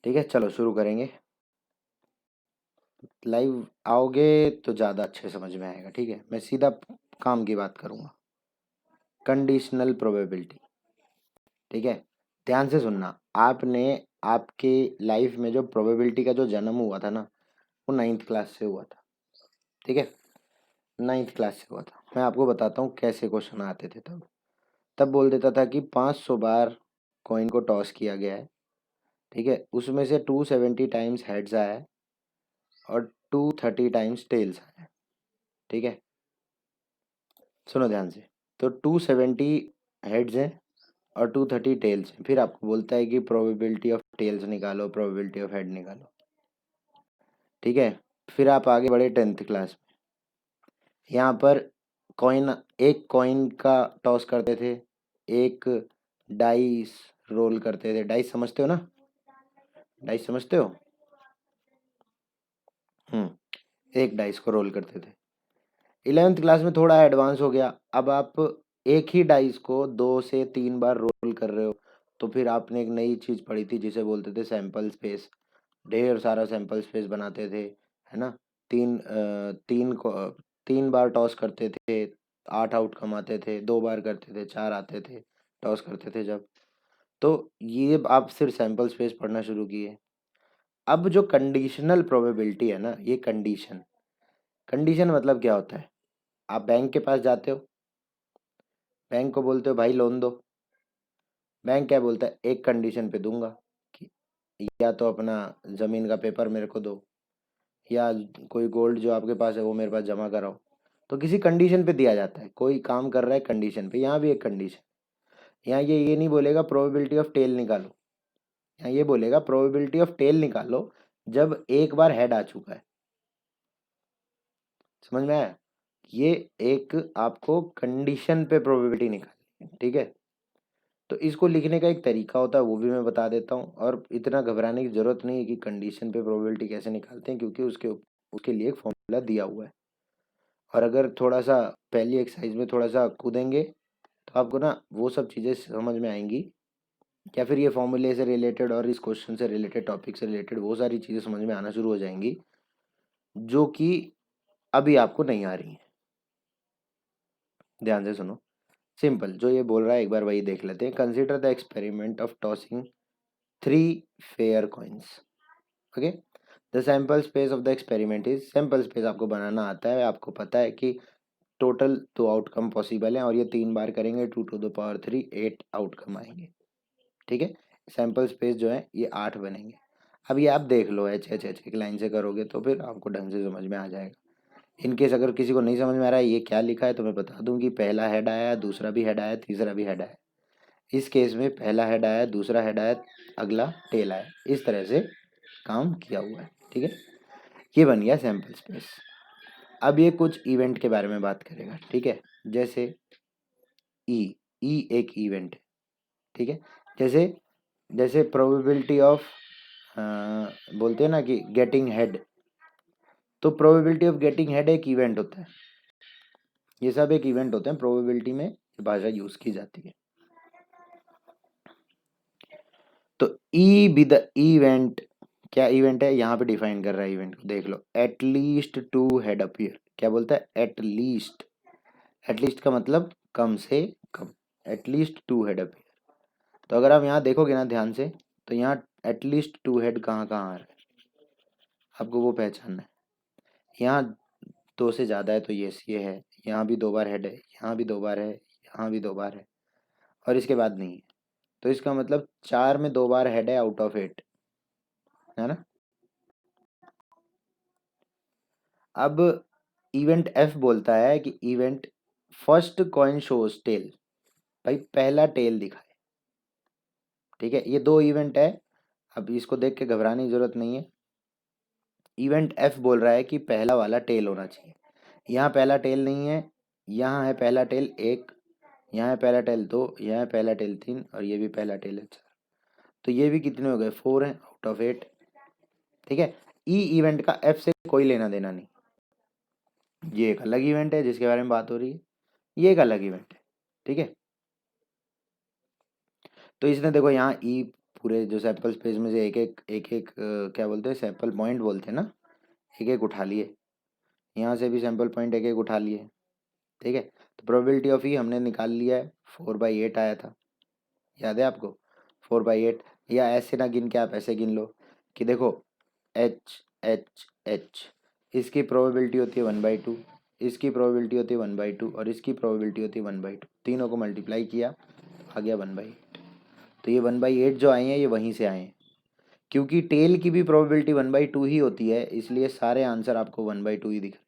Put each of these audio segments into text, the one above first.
ठीक है, चलो शुरू करेंगे। लाइव आओगे तो ज़्यादा अच्छे समझ में आएगा। ठीक है, मैं सीधा काम की बात करूँगा, कंडीशनल प्रोबेबिलिटी। ठीक है, ध्यान से सुनना। आपने आपके लाइफ में जो प्रोबेबिलिटी का जो जन्म हुआ था ना, वो 9th क्लास से हुआ था। ठीक है, 9th क्लास से हुआ था। मैं आपको बताता हूँ कैसे क्वेश्चन आते थे तब। तब बोल देता था कि 500 बार कॉइन को टॉस किया गया है। ठीक है, उसमें से 270 टाइम्स हेड्स आया है और 230 टाइम्स टेल्स आया है। ठीक है, सुनो ध्यान से। तो 270 हेड्स हैं और 230 टेल्स हैं। फिर आपको बोलता है कि प्रोबेबिलिटी ऑफ टेल्स निकालो, प्रोबेबिलिटी ऑफ हेड निकालो। ठीक है, फिर आप आगे बढ़े 10th क्लास में। यहाँ पर कॉइन, एक कॉइन का टॉस करते थे, एक डाइस रोल करते थे। डाइस समझते हो ना? डाइस समझते हो? एक डाइस को रोल करते थे। 11th क्लास में थोड़ा एडवांस हो गया। अब आप एक ही डाइस को 2 से 3 बार रोल कर रहे हो। तो फिर आपने एक नई चीज़ पढ़ी थी जिसे बोलते थे सैंपल स्पेस। ढेर सारा सैंपल स्पेस बनाते थे, है ना? तीन अ, तीन को 3 बार टॉस करते थे, 8 आउटकम आते थे। 2 बार करते थे, 4 आते थे, टॉस करते थे जब। तो ये आप सिर्फ सैंपल स्पेस पढ़ना शुरू किए। अब जो कंडीशनल प्रोबेबिलिटी है ना, ये कंडीशन, कंडीशन मतलब क्या होता है? आप बैंक के पास जाते हो, बैंक को बोलते हो भाई लोन दो। बैंक क्या बोलता है? एक कंडीशन पे दूंगा, कि या तो अपना ज़मीन का पेपर मेरे को दो, या कोई गोल्ड जो आपके पास है वो मेरे पास जमा कराओ। तो किसी कंडीशन पे दिया जाता है। कोई काम कर रहा है कंडीशन पे। यहाँ भी एक कंडीशन। यहाँ ये नहीं बोलेगा प्रोबेबिलिटी ऑफ टेल निकालो। यहाँ ये बोलेगा प्रोबेबिलिटी ऑफ टेल निकालो जब एक बार हेड आ चुका है। समझ में आया? ये एक आपको कंडीशन पे प्रोबेबिलिटी निकालनी है। ठीक है, तो इसको लिखने का एक तरीका होता है, वो भी मैं बता देता हूँ। और इतना घबराने की जरूरत नहीं है कि कंडीशन पे प्रोबेबिलिटी कैसे निकालते हैं, क्योंकि उसके लिए एक फॉर्मूला दिया हुआ है। और अगर थोड़ा सा पहली एक्सरसाइज में थोड़ा सा कूदेंगे तो आपको ना वो सब चीज़ें समझ में आएंगी, या फिर ये फॉर्मूले से रिलेटेड और इस क्वेश्चन से रिलेटेड, टॉपिक से रिलेटेड वो सारी चीज़ें समझ में आना शुरू हो जाएंगी जो कि अभी आपको नहीं आ रही हैं। ध्यान से सुनो। सिंपल जो ये बोल रहा है एक बार वही देख लेते हैं। Consider the experiment of tossing 3 fair coins. Okay, the sample space of the experiment is, sample space आपको बनाना आता है। आपको पता है कि टोटल 2 आउटकम पॉसिबल हैं और ये 3 बार करेंगे 2 to the power 3 8 आउटकम आएंगे। ठीक है, सैम्पल स्पेस जो है ये 8 बनेंगे। अब ये आप देख लो, एच एच एच एक लाइन से करोगे तो फिर आपको ढंग से समझ में आ जाएगा। इनकेस अगर किसी को नहीं समझ में आ रहा है ये क्या लिखा है, तो मैं बता दूं कि पहला हेड आया, दूसरा भी हेड आया, तीसरा भी हेड आया। इस केस में पहला हेड आया, दूसरा हेड आया, अगला टेल आया। इस तरह से काम किया हुआ है। ठीक है, ये बन गया सैम्पल स्पेस। अब ये कुछ इवेंट के बारे में बात करेगा। ठीक है, जैसे ई, ई एक इवेंट है। ठीक है, जैसे जैसे प्रोबेबिलिटी ऑफ, बोलते हैं ना कि गेटिंग हेड, तो प्रोबेबिलिटी ऑफ गेटिंग हेड एक इवेंट होता है। ये सब एक इवेंट होते हैं, प्रोबेबिलिटी में ये भाषा यूज की जाती है। तो ई बी द इवेंट, क्या इवेंट है यहाँ पे डिफाइन कर रहा है इवेंट को, देख लो। At least 2 head appear. क्या बोलता है? At least. एट लीस्ट का मतलब कम से कम। At least 2 head appear. तो अगर आप यहाँ देखोगे ना ध्यान से, तो यहाँ एट लीस्ट 2 हेड कहाँ कहाँ आ रहा है आपको वो पहचानना है। यहाँ 2 से ज़्यादा है तो ये है। यहाँ भी 2 बार हेड है, यहाँ भी 2 बार है, यहाँ भी 2 बार है, और इसके बाद नहीं है। तो इसका मतलब 4 में 2 बार हेड है आउट ऑफ 8, है ना? अब इवेंट एफ बोलता है कि event first coin shows tail. भाई पहला टेल दिखाए। ठीक है, ये 2 इवेंट है। अब इसको देख के घबराने की जरूरत नहीं है। इवेंट एफ बोल रहा है कि पहला वाला टेल होना चाहिए। यहाँ पहला टेल नहीं है, यहाँ है पहला टेल 1, यहाँ है पहला टेल 2, यहाँ है पहला टेल 3, और ये भी पहला टेल है 4। तो ये भी कितने हो गए? 4 हैं आउट ऑफ 8। ठीक है, ई इवेंट का एफ से कोई लेना देना नहीं। ये एक अलग इवेंट है जिसके बारे में बात हो रही है, ये एक अलग इवेंट है। ठीक है, तो इसने देखो यहाँ ई पूरे जो सैंपल स्पेस में से एक क्या बोलते हैं, सैंपल पॉइंट बोलते हैं ना, एक एक उठा लिए, यहाँ से भी सैंपल पॉइंट एक एक उठा लिए, ठीक है। तो प्रोबेबिलिटी ऑफ ई हमने निकाल लिया है, 4/8 आया था, याद है आपको, 4/8। या ऐसे ना गिन के आप ऐसे गिन लो कि देखो एच एच एच, इसकी प्रोबेबिलिटी होती है 1/2, इसकी प्रोबेबिलिटी होती है 1/2 और इसकी प्रोबेबिलिटी होती है 1/2, तीनों को मल्टीप्लाई किया आ गया 1/8। तो ये 1/8 जो आए हैं ये वहीं से आए हैं, क्योंकि टेल की भी प्रोबेबिलिटी 1/2 ही होती है, इसलिए सारे आंसर आपको 1/2 ही दिख रहे हैं।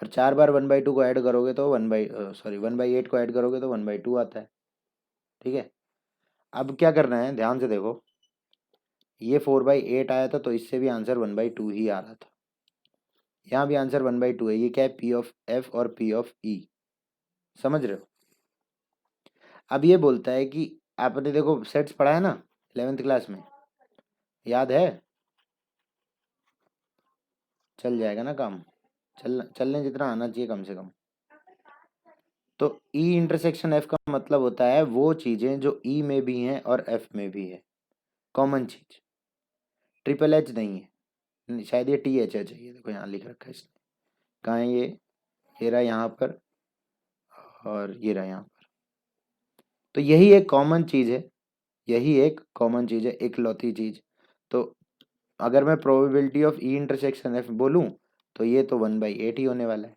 और 4 बार 1/2 को ऐड करोगे तो 1/8 को ऐड करोगे तो 1/2 आता है, ठीक है। अब क्या करना है, ध्यान से देखो, ये 4/8 आया था तो इससे भी आंसर 1/2 ही आ रहा था, यहाँ भी आंसर 1/2 है। ये क्या है, पी ऑफ एफ और पी ऑफ ई, समझ रहे हो। अब ये बोलता है कि आपने देखो सेट्स पढ़ा है ना 11th क्लास में, याद है, चल जाएगा ना काम, चलने जितना आना चाहिए कम से कम। तो ई इंटरसेक्शन एफ का मतलब होता है वो चीजें जो ई में भी हैं और एफ में भी है, कॉमन चीज, ट्रिपल एच नहीं है, शायद ये टी एच है चाहिए, देखो यहाँ लिख रखा है इसने, कहाँ है ये रहा यहाँ पर और ये रहा यहाँ पर। तो यही एक कॉमन चीज है, यही एक कॉमन चीज है, इकलौती चीज। तो अगर मैं probability of E intersection F बोलूं तो ये तो 1/8 ही होने वाला है,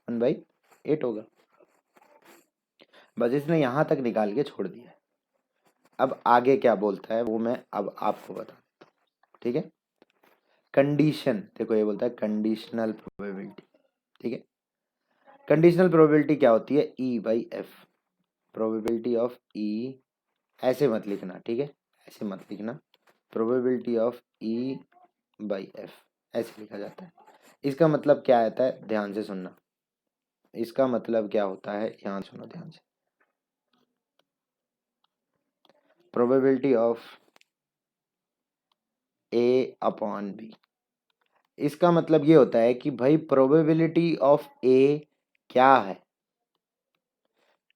1/8 होगा। बस इसने यहाँ तक निकाल के छोड़ दिया है। अब आगे क्या बोलता है वो मैं अब आपको बता देता हूँ, ठीक है। कंडीशन, देखो ये बोलता है कंडीशनल प्रोबेबिलिटी, ठीक है। कंडीशनल प्रोबेबिलिटी क्या होती है, E/F, प्रोबेबिलिटी ऑफ E, ऐसे मत लिखना, ठीक है, ऐसे मत लिखना, प्रोबेबिलिटी ऑफ E/F ऐसे लिखा जाता है। इसका मतलब क्या आता है, ध्यान से सुनना, इसका मतलब क्या होता है, यहाँ सुनो ध्यान से, प्रोबेबिलिटी ऑफ A/B, इसका मतलब ये होता है कि भाई प्रोबेबिलिटी ऑफ ए क्या है,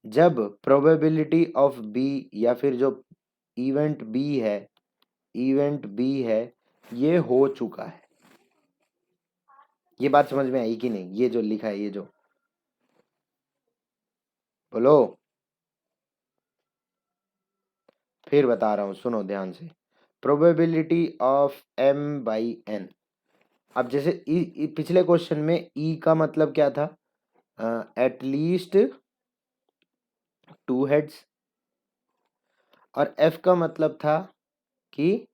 जब प्रोबेबिलिटी ऑफ बी या फिर जो इवेंट बी है, इवेंट बी है ये हो चुका है। ये बात समझ में आई कि नहीं, ये जो लिखा है, ये जो बोलो, फिर बता रहा हूं, सुनो ध्यान से, प्रोबेबिलिटी ऑफ M/N। अब जैसे पिछले क्वेश्चन में ई का मतलब क्या था, एटलीस्ट 2 हेड्स, और एफ का मतलब था कि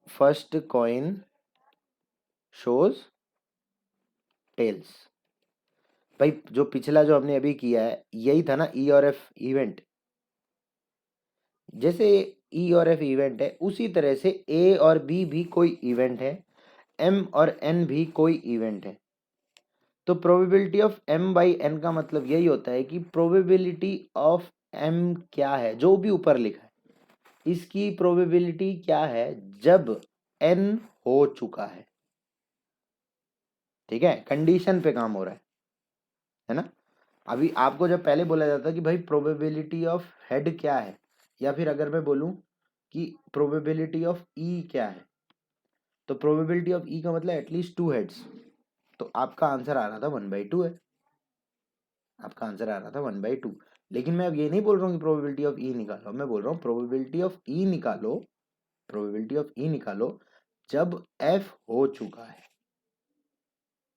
फर्स्ट कॉइन शोज टेल्स। भाई जो पिछला जो हमने अभी किया है यही था ना, ई और एफ इवेंट, जैसे ई और एफ इवेंट है उसी तरह से ए और बी भी कोई इवेंट है, एम और एन भी कोई इवेंट है। तो प्रोबेबिलिटी ऑफ M/N का मतलब यही होता है कि प्रोबेबिलिटी ऑफ M क्या है, जो भी ऊपर लिखा है इसकी प्रोबेबिलिटी क्या है जब N हो चुका है, ठीक है, कंडीशन पे काम हो रहा है ना। अभी आपको जब पहले बोला जाता कि भाई प्रोबेबिलिटी ऑफ हेड क्या है, या फिर अगर मैं बोलूं कि प्रोबेबिलिटी ऑफ ई क्या है, तो प्रोबेबिलिटी ऑफ ई का मतलब एटलीस्ट 2 हेड्स, तो आपका आंसर आ रहा था 1/2 है, आपका आंसर आ रहा था 1/2। लेकिन मैं अब ये नहीं बोल रहा हूँ कि प्रोबेबिलिटी ऑफ ई निकालो, मैं बोल रहा हूँ प्रोबेबिलिटी ऑफ ई निकालो, प्रोबेबिलिटी ऑफ ई निकालो जब एफ हो चुका है,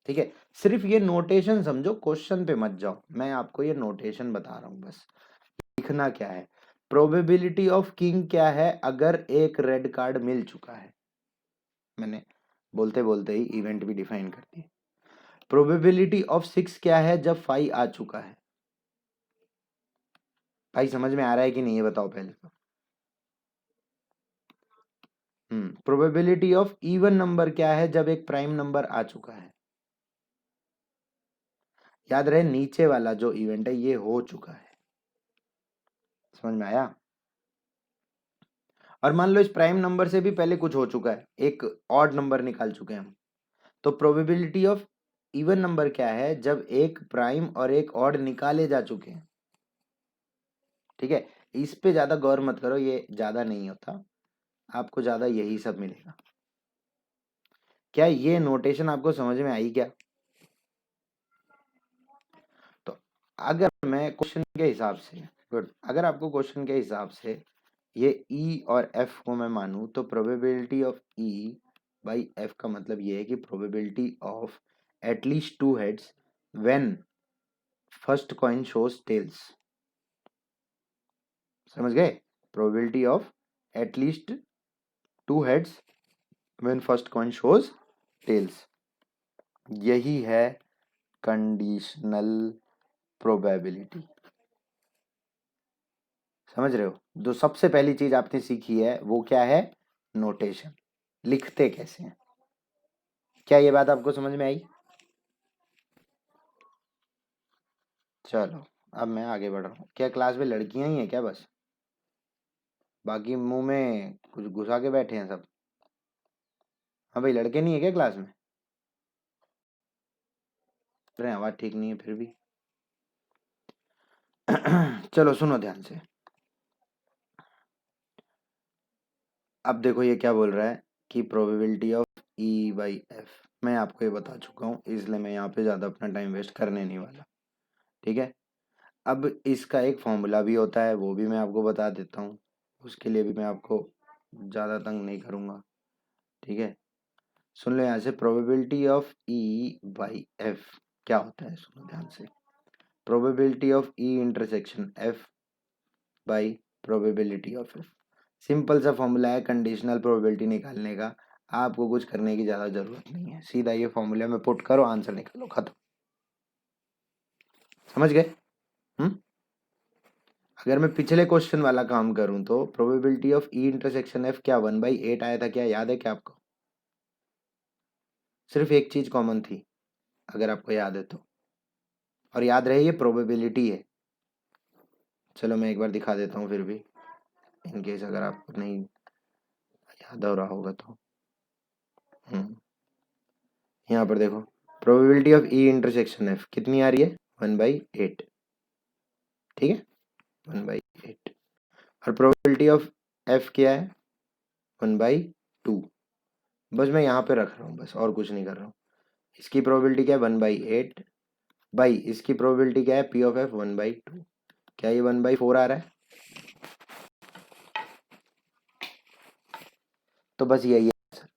ठीक है। सिर्फ ये नोटेशन समझो, क्वेश्चन पे मत जाओ, मैं आपको ये नोटेशन बता रहा हूँ बस, लिखना क्या है। प्रोबेबिलिटी ऑफ किंग क्या है, अगर एक रेड कार्ड मिल चुका है, मैंने बोलते बोलते ही इवेंट भी डिफाइन कर दी। प्रोबेबिलिटी ऑफ 6 क्या है, जब 5 आ चुका है। भाई समझ में आ रहा है कि नहीं ये बताओ पहले तो। प्रोबेबिलिटी ऑफ इवन नंबर क्या है, जब एक प्राइम नंबर आ चुका है। याद रहे नीचे वाला जो इवेंट है ये हो चुका है, समझ में आया। और मान लो इस प्राइम नंबर से भी पहले कुछ हो चुका है, एक ऑड नंबर निकाल चुके हैं हम, तो प्रोबेबिलिटी ऑफ इवन नंबर क्या है, जब एक प्राइम और एक ऑड निकाले जा चुके हैं, ठीक है। इस पे ज़्यादा गौर मत करो, ये ज़्यादा नहीं होता, आपको ज़्यादा यही सब मिलेगा। क्या ये नोटेशन आपको समझ में आई क्या? तो अगर मैं क्वेश्चन के हिसाब से, गुड, अगर आपको क्वेश्चन के हिसाब से ये ई और एफ को मैं मानूं, तो probability of E by F का मतलब ये है कि probability of at least two heads when first coin shows tails. समझ गए? Probability of at least two heads when first coin shows tails, यही है कंडीशनल प्रोबेबिलिटी। समझ रहे हो? जो सबसे पहली चीज आपने सीखी है वो क्या है? नोटेशन, लिखते कैसे हैं। क्या ये बात आपको समझ में आई? चलो अब मैं आगे बढ़ रहा हूँ। क्या क्लास में लड़कियां ही हैं क्या बस? बाकी मुंह में कुछ घुसा के बैठे हैं सब? हाँ भाई, लड़के नहीं है क्या क्लास में? अरे आवाज ठीक नहीं है फिर भी। चलो सुनो ध्यान से। अब देखो ये क्या बोल रहा है कि probability of E by F, मैं आपको ये बता चुका हूँ, इसलिए मैं यहाँ पे ज़्यादा अपना टाइम वेस्ट करने नहीं वाला। ठीक है, अब इसका एक फॉर्मूला भी होता है, वो भी मैं आपको बता देता हूँ, उसके लिए भी मैं आपको ज़्यादा तंग नहीं करूँगा। ठीक है, सुन लो यहाँ से, probability of E by F क्या होता है, सुनो ध्यान से। Probability of E intersection F by probability of F. Simple सा फॉर्मूला है कंडीशनल प्रोबेबिलिटी निकालने का, आपको कुछ करने की ज़्यादा ज़रूरत नहीं है, सीधा ये फॉर्मूला में पुट करो, आंसर निकालो, खत्म। समझ गए? अगर मैं पिछले क्वेश्चन वाला काम करूं तो probability of E intersection F क्या 1/8 आया था, क्या याद है क्या आपको? सिर्फ एक चीज कॉमन थी, अगर आपको याद है तो, और याद रहे ये प्रोबेबिलिटी है। चलो मैं एक बार दिखा देता हूँ फिर भी, इन केस अगर आपको नहीं याद हो रहा होगा तो। यहाँ पर देखो, probability of E intersection F कितनी आ रही है? 1/8। ठीक है, 1/8। और प्रोबेबिलिटी ऑफ एफ क्या है? 1/2। बस मैं यहाँ पे रख रहा हूँ, बस और कुछ नहीं कर रहा हूँ। इसकी प्रोबेबिलिटी क्या है? 1/8 बाई इसकी प्रोबेबिलिटी क्या है? P of F 1/2। क्या ये 1/4 आ रहा है? तो बस यही है आंसर।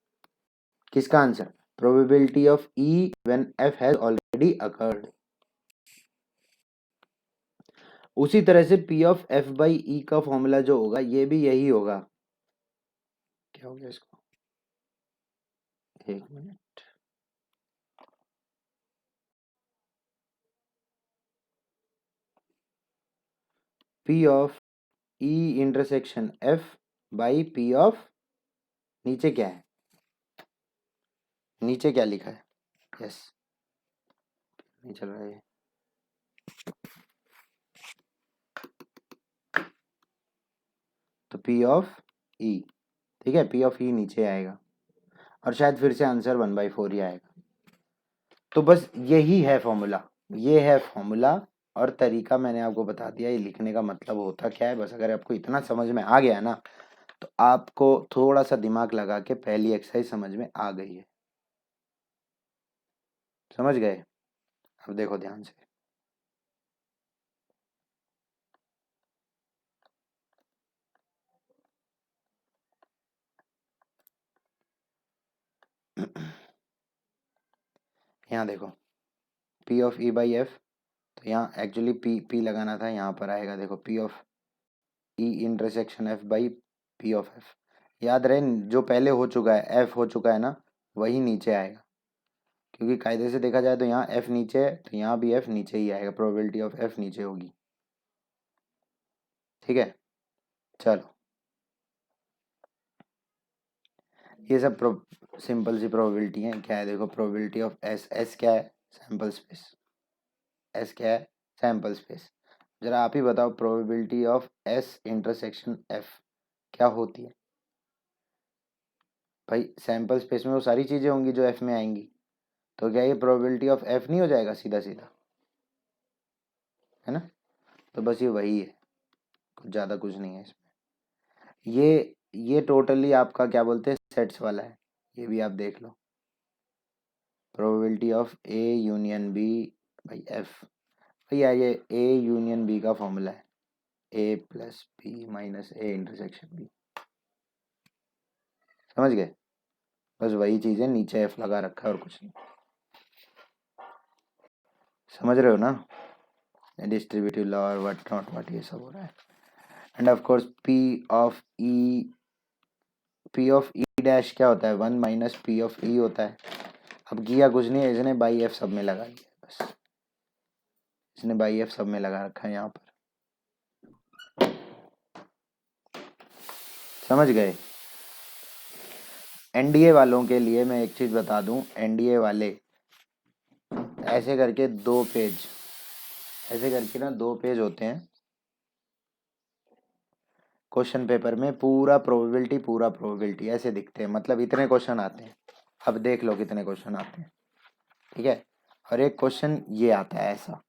किसका answer? Probability of E when F has already occurred. उसी तरह से P of F by E का फॉर्मूला जो होगा ये भी यही होगा। क्या हो गया इसको? एक minute, P of E intersection F by P of, नीचे क्या है? नीचे क्या लिखा है? यस, नहीं चल रहा है। तो पी ऑफ ई, ठीक है, पी ऑफ ई नीचे आएगा, और शायद फिर से आंसर 1/4 ही आएगा। तो बस यही है फॉर्मूला, ये है फॉर्मूला, और तरीका मैंने आपको बता दिया, ये लिखने का मतलब होता क्या है। बस अगर आपको इतना समझ में आ गया ना, तो आपको थोड़ा सा दिमाग लगा के पहली एक्सरसाइज समझ में आ गई है। समझ गए? अब देखो ध्यान से, यहाँ देखो, P of E by F, तो यहाँ एक्चुअली पी लगाना था, यहाँ पर आएगा देखो, P of E intersection F by P of F. याद रहे, जो पहले हो चुका है, एफ हो चुका है ना, वही नीचे आएगा, क्योंकि कायदे से देखा जाए तो यहाँ एफ नीचे है, तो यहाँ भी एफ नीचे ही आएगा, प्रोबेबिलिटी ऑफ एफ नीचे होगी। ठीक है, चलो ये सब सिंपल सी प्रोबेबिलिटी है। क्या है देखो, प्रोबेबिलिटी ऑफ एस, एस क्या है? Sample space. एस क्या है? Sample space. जरा आप ही बताओ, probability of S intersection F क्या होती है? भाई सैंपल स्पेस में वो सारी चीज़ें होंगी जो एफ में आएंगी, तो क्या ये प्रोबेबिलिटी ऑफ एफ नहीं हो जाएगा सीधा सीधा? है ना? तो बस ये वही है, कुछ ज़्यादा कुछ नहीं है इसमें। ये टोटली आपका क्या बोलते हैं सेट्स वाला है, ये भी आप देख लो। Probability of A union B by F, भैया ये ए यूनियन बी का फॉर्मूला है, A plus B minus A intersection B, समझ गए? बस वही चीज़ है, नीचे एफ लगा रखा है और कुछ नहीं, समझ रहे हो ना? डिस्ट्रीब्यूटिव लॉ और व्हाट नॉट व्हाट ये सब हो रहा है। End of course P of E dash क्या होता है, 1 माइनस पी ऑफ ई होता है। अब किया कुछ नहीं है इसने, बाई एफ सब में लगा लिया, बस इसने बाई एफ सब में लगा रखा है यहाँ पर, समझ गए? एनडीए वालों के लिए मैं एक चीज़ बता दूं, एनडीए वाले ऐसे करके 2 पेज, ऐसे करके ना 2 पेज होते हैं क्वेश्चन पेपर में, पूरा प्रोबेबिलिटी ऐसे दिखते हैं, मतलब इतने क्वेश्चन आते हैं। अब देख लो कितने क्वेश्चन आते हैं, ठीक है? और एक क्वेश्चन ये आता है ऐसा,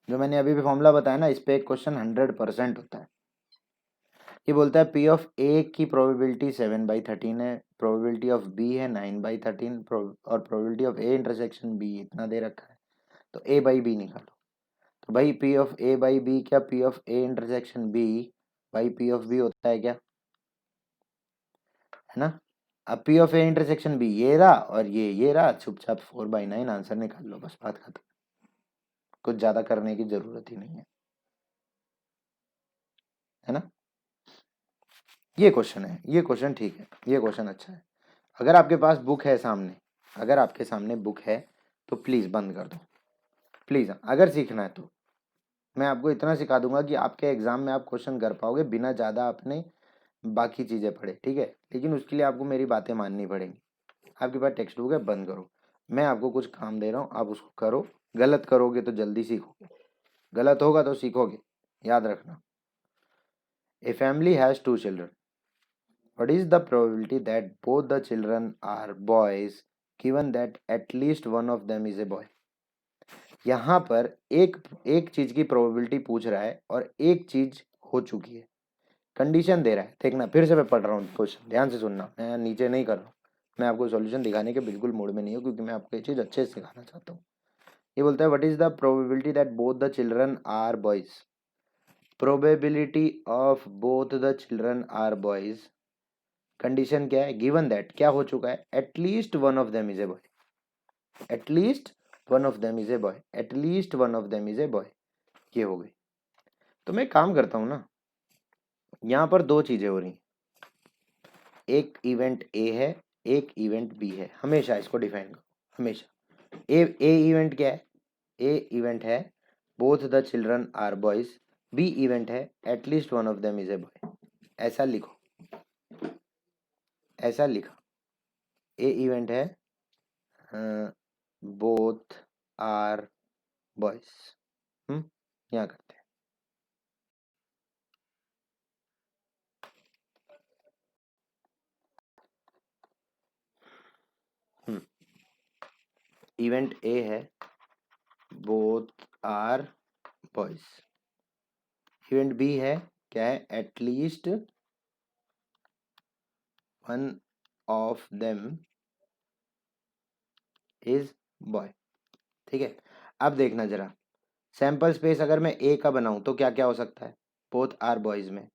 जो मैंने अभी भी फॉर्मूला बताया ना, इस पे एक क्वेश्चन 100% होता है। ये बोलता है पी ऑफ ए की प्रोबेबिलिटी 7/13 है, प्रोबेबिलिटी ऑफ बी है 9/13, और probability of A intersection B इतना दे रखा है, तो ए बाई बी निकालो। तो भाई P of A by B क्या P of A intersection B by P of B होता है क्या, है ना? अब P of A intersection B ये रहा और ये रहा, चुपचाप 4/9 आंसर निकाल लो, बस बात खत्म, कुछ ज्यादा करने की जरूरत ही नहीं है ना? ये क्वेश्चन है, ये क्वेश्चन ठीक है, ये क्वेश्चन अच्छा है। अगर आपके पास बुक है सामने, अगर आपके सामने बुक है तो प्लीज बंद कर दो, प्लीज। अगर सीखना है तो मैं आपको इतना सिखा दूंगा कि आपके एग्जाम में आप क्वेश्चन कर पाओगे बिना ज्यादा अपने बाकी चीजें पढ़े, ठीक है? लेकिन उसके लिए आपको मेरी बातें माननी पड़ेंगी। आपके पास टेक्स्ट बुक है, बंद करो, मैं आपको कुछ काम दे रहा हूँ, आप उसको करो। गलत करोगे तो जल्दी सीखोगे, गलत होगा तो सीखोगे, याद रखना। A family has 2 children, what is the probability that both the children are boys given that at least one of them is a boy? यहाँ पर एक चीज की प्रोबेबिलिटी पूछ रहा है और एक चीज हो चुकी है, कंडीशन दे रहा है। देखना फिर से मैं पढ़ रहा हूँ क्वेश्चन, ध्यान से सुनना, मैं नीचे नहीं कर रहा हूँ, मैं आपको सॉल्यूशन दिखाने के बिल्कुल मूड में नहीं हूँ, क्योंकि मैं आपको ये चीज अच्छे से सिखाना चाहता हूँ। ये बोलता है what is the probability that both the children are boys, probability of both the children are boys, condition क्या है, गिवन दैट क्या हो चुका है, at least one of them is a boy, at least one of them is a boy, at least one of them is a boy, ये हो गई। तो मैं काम करता हूँ ना, यहाँ पर 2 चीजें हो रही, एक इवेंट ए है, एक इवेंट बी है, हमेशा इसको डिफाइन करो, हमेशा। ए इवेंट क्या है, ए इवेंट है both the children are boys, B event है at least one of them is a boy, ऐसा लिखो, ऐसा लिखा। ए इवेंट है बोथ आर बॉयज, यहाँ करते हैं। इवेंट ए है both are boys, event B है क्या है, at least one of them is boy, ठीक है? अब देखना जरा, सैंपल स्पेस अगर मैं ए का बनाऊं तो क्या क्या हो सकता है, बोथ आर बॉयज में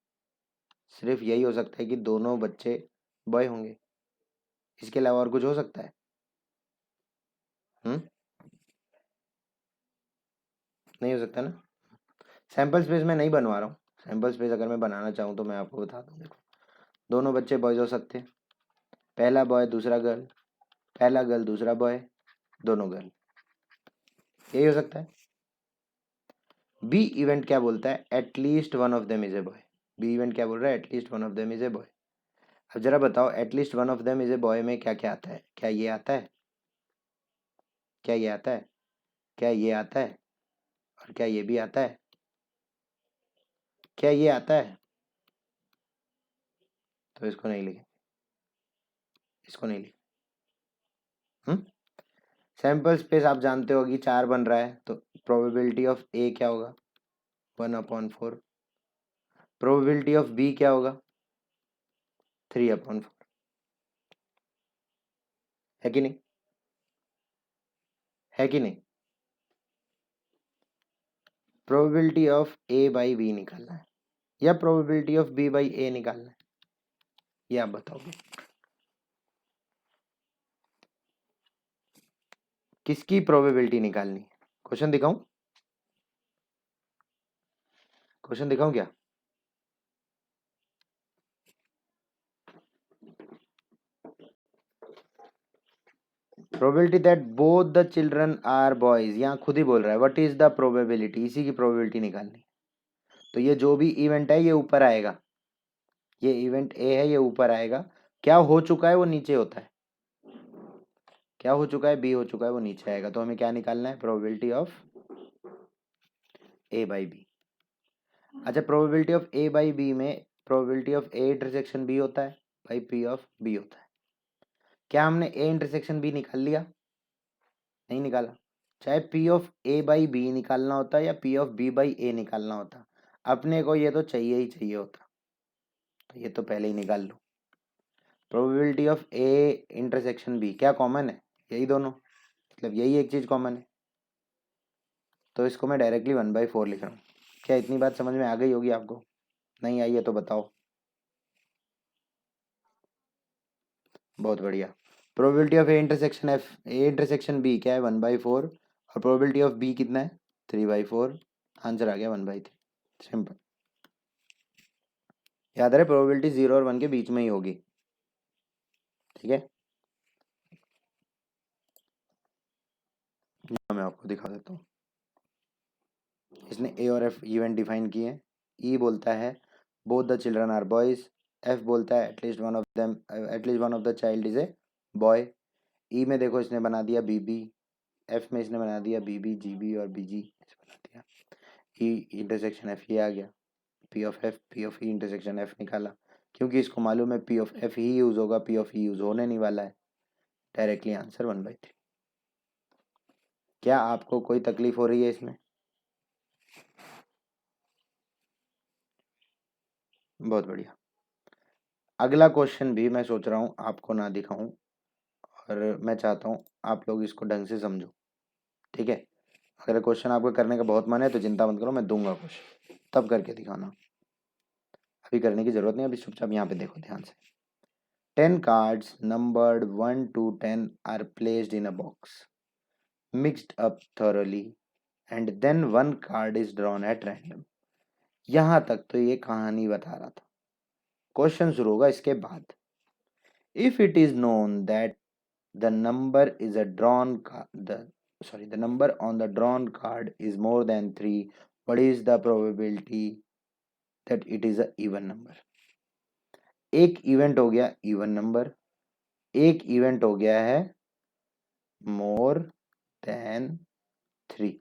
सिर्फ यही हो सकता है कि दोनों बच्चे बॉय होंगे, इसके अलावा और कुछ हो सकता है? हम्म, नहीं हो सकता ना। सैंपल स्पेस मैं नहीं बनवा रहा हूँ, सैंपल स्पेस अगर मैं बनाना चाहूँ तो मैं आपको बता दूँ, देखो दोनों बच्चे बॉयज हो सकते हैं, पहला बॉय दूसरा गर्ल, पहला गर्ल दूसरा बॉय, दोनों गर्ल, यही हो सकता है। बी इवेंट क्या बोलता है, at least one of them is a boy, B event क्या बोल रहा है, at least one of them is a boy. अब जरा बताओ at least one of them is a boy में क्या क्या आता है, क्या ये आता है, क्या ये आता है, क्या ये आता है, और क्या ये भी आता है, क्या ये आता है? तो इसको नहीं लिखे, इसको नहीं लिखे। सैंपल स्पेस आप जानते हो कि 4 बन रहा है, तो प्रोबेबिलिटी ऑफ ए क्या होगा, 1/4, प्रोबेबिलिटी ऑफ बी क्या होगा? 3/4 है कि नहीं? है कि नहीं? Probability of A by B निकालना है या probability of B by A निकालना है, ये आप बताओगे। किसकी प्रोबेबिलिटी निकालनी है? क्वेश्चन दिखाऊं? क्वेश्चन दिखाऊं क्या? Probability that both the children are boys, यहाँ खुद ही बोल रहा है व्हाट इज द प्रोबेबिलिटी, इसी की प्रोबेबिलिटी निकालनी। तो ये जो भी इवेंट है ये ऊपर आएगा, ये इवेंट ए है ये ऊपर आएगा, क्या हो चुका है वो नीचे होता है, क्या हो चुका है बी हो चुका है वो नीचे आएगा। तो हमें क्या निकालना है? Probability of A by B. अच्छा, probability of A by B में probability of A intersection B होता है बाई पी ऑफ बी होता है। क्या हमने ए इंटरसेक्शन बी निकाल लिया? नहीं निकाला। चाहे P of A by B निकालना होता या P of B by A निकालना होता, अपने को ये तो चाहिए ही चाहिए होता, तो ये तो पहले ही निकाल लो। Probability of A intersection B क्या कॉमन है? यही दोनों, मतलब यही एक चीज कॉमन है, तो इसको मैं डायरेक्टली 1/4 लिख रहा हूँ। क्या इतनी बात समझ में आ गई होगी आपको? नहीं आई है तो बताओ। बहुत बढ़िया। Probability of A intersection F, A intersection B क्या है? 1/4, और प्रोबेबिलिटी ऑफ बी कितना है? 3/4। आंसर आ गया 1/3। सिंपल। याद रहे प्रोबेबिलिटी 0 और 1 के बीच में ही होगी, ठीक है। मैं आपको दिखा देता हूँ। इसने ए और एफ इवेंट डिफाइन किए हैं। ई बोलता है both the children are boys, F बोलता है at least one of the child is a boy. E में देखो इसने बना दिया बीबी, एफ में इसने बना दिया बीबी जीबी और बीजी बना दिया। ई इंटरसेक्शन एफ ये आ गया, P of F P of E intersection F निकाला, क्योंकि इसको मालूम है P of F he use होगा, पी ऑफ ई यूज होने नहीं वाला है। Directly answer 1/3। क्या आपको कोई तकलीफ हो रही है इसमें? बहुत बढ़िया। अगला क्वेश्चन भी मैं सोच रहा हूँ आपको ना दिखाऊं, और मैं चाहता हूँ आप लोग इसको ढंग से समझो, ठीक है। अगर क्वेश्चन आपको करने का बहुत मन है तो चिंता मत करो, मैं दूंगा क्वेश्चन, तब करके दिखाना। अभी करने की जरूरत नहीं, अभी चुपचाप यहाँ पे देखो ध्यान से। 10 cards numbered 1 to 10 are placed in a box, mixed up thoroughly, and then one card is drawn at random। यहाँ तक तो ये कहानी बता रहा था। क्वेश्चन शुरू होगा इसके बाद। If it is known that the number is a drawn the number on the drawn card is more than 3, what is the probability that it is a even number? एक इवेंट हो गया even number, एक event हो गया है more than 3।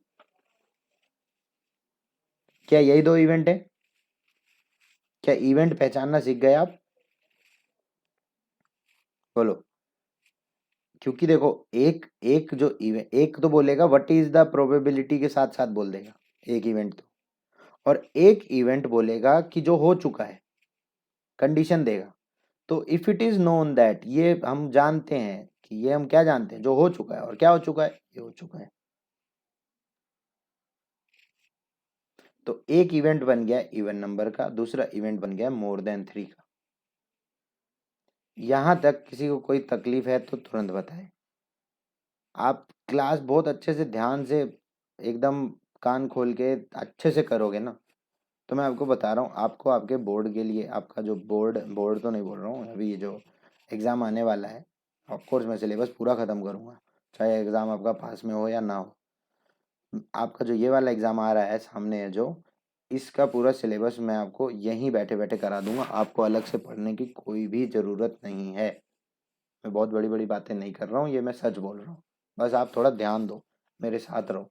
क्या यही दो इवेंट है? क्या इवेंट पहचानना सीख गए आप? बोलो। क्योंकि देखो एक एक जो इवेंट, एक तो बोलेगा व्हाट इज द प्रोबेबिलिटी के साथ साथ बोल देगा एक इवेंट तो, और एक इवेंट बोलेगा कि जो हो चुका है, कंडीशन देगा। तो if it is known that, ये हम जानते हैं कि, ये हम क्या जानते हैं? जो हो चुका है, और क्या हो चुका है? ये हो चुका है। तो एक इवेंट बन गया इवन नंबर का, दूसरा इवेंट बन गया मोर देन 3 का। यहां तक किसी को कोई तकलीफ है तो तुरंत बताएं। आप क्लास बहुत अच्छे से ध्यान से एकदम कान खोल के अच्छे से करोगे ना, तो मैं आपको बता रहा हूँ, आपको आपके बोर्ड के लिए, आपका जो बोर्ड बोर्ड तो नहीं बोल रहा हूँ, अभी ये जो एग्ज़ाम आने वाला है, ऑफकोर्स मैं सिलेबस पूरा ख़त्म करूँगा, चाहे एग्ज़ाम आपका पास में हो या ना हो। आपका जो ये वाला एग्ज़ाम आ रहा है सामने है जो, इसका पूरा सिलेबस मैं आपको यहीं बैठे बैठे करा दूंगा, आपको अलग से पढ़ने की कोई भी ज़रूरत नहीं है। मैं बहुत बड़ी बड़ी बातें नहीं कर रहा हूँ, ये मैं सच बोल रहा हूँ। बस आप थोड़ा ध्यान दो, मेरे साथ रहो।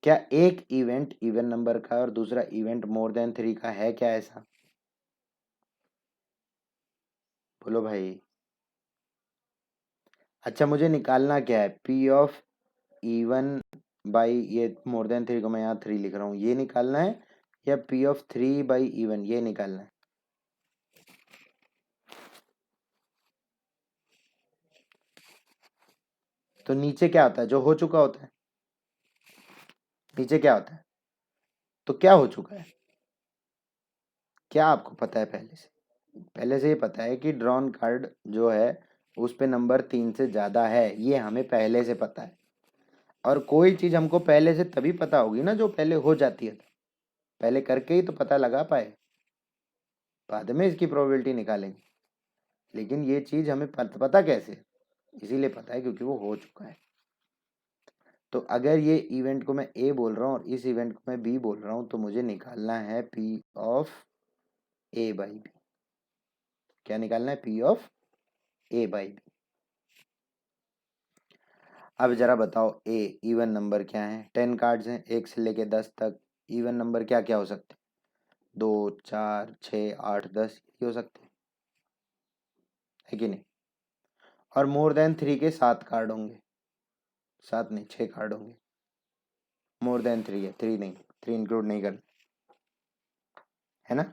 क्या एक इवेंट इवन नंबर का और दूसरा इवेंट मोर देन 3 का है क्या ऐसा? बोलो भाई। अच्छा, मुझे निकालना क्या है? पी ऑफ इवन बाई ये मोर देन 3 को मैं यहाँ 3 लिख रहा हूँ, ये निकालना है या P ऑफ 3 बाई इवन, ये निकालना है। तो नीचे क्या होता है, जो हो चुका होता है, नीचे क्या होता है, तो क्या हो चुका है, क्या आपको पता है पहले से? पहले से ये पता है कि ड्रॉन कार्ड जो है उस पे नंबर 3 से ज़्यादा है, ये हमें पहले से पता है। और कोई चीज़ हमको पहले से तभी पता होगी ना जो पहले हो जाती है, पहले करके ही तो पता लगा पाए, बाद में इसकी प्रोबेबिलिटी निकालेंगे। लेकिन ये चीज़ हमें पता कैसे, इसीलिए पता है क्योंकि वो हो चुका है। तो अगर ये इवेंट को मैं ए बोल रहा हूँ और इस इवेंट को मैं बी बोल रहा हूँ, तो मुझे निकालना है P of A by B. क्या निकालना है? P of A by B. अब जरा बताओ, ए इवन नंबर क्या है? 10 कार्ड्स हैं, 1 से लेके 10 तक। इवन नंबर क्या क्या हो सकते हैं? 2, 4, 6, 8, 10 ये हो सकते हैं, है कि नहीं? और मोर देन 3 के 7 कार्ड होंगे, 7 नहीं 6 कार्ड होंगे। मोर देन 3 है, 3 नहीं, 3 इंक्लूड नहीं करना, है ना?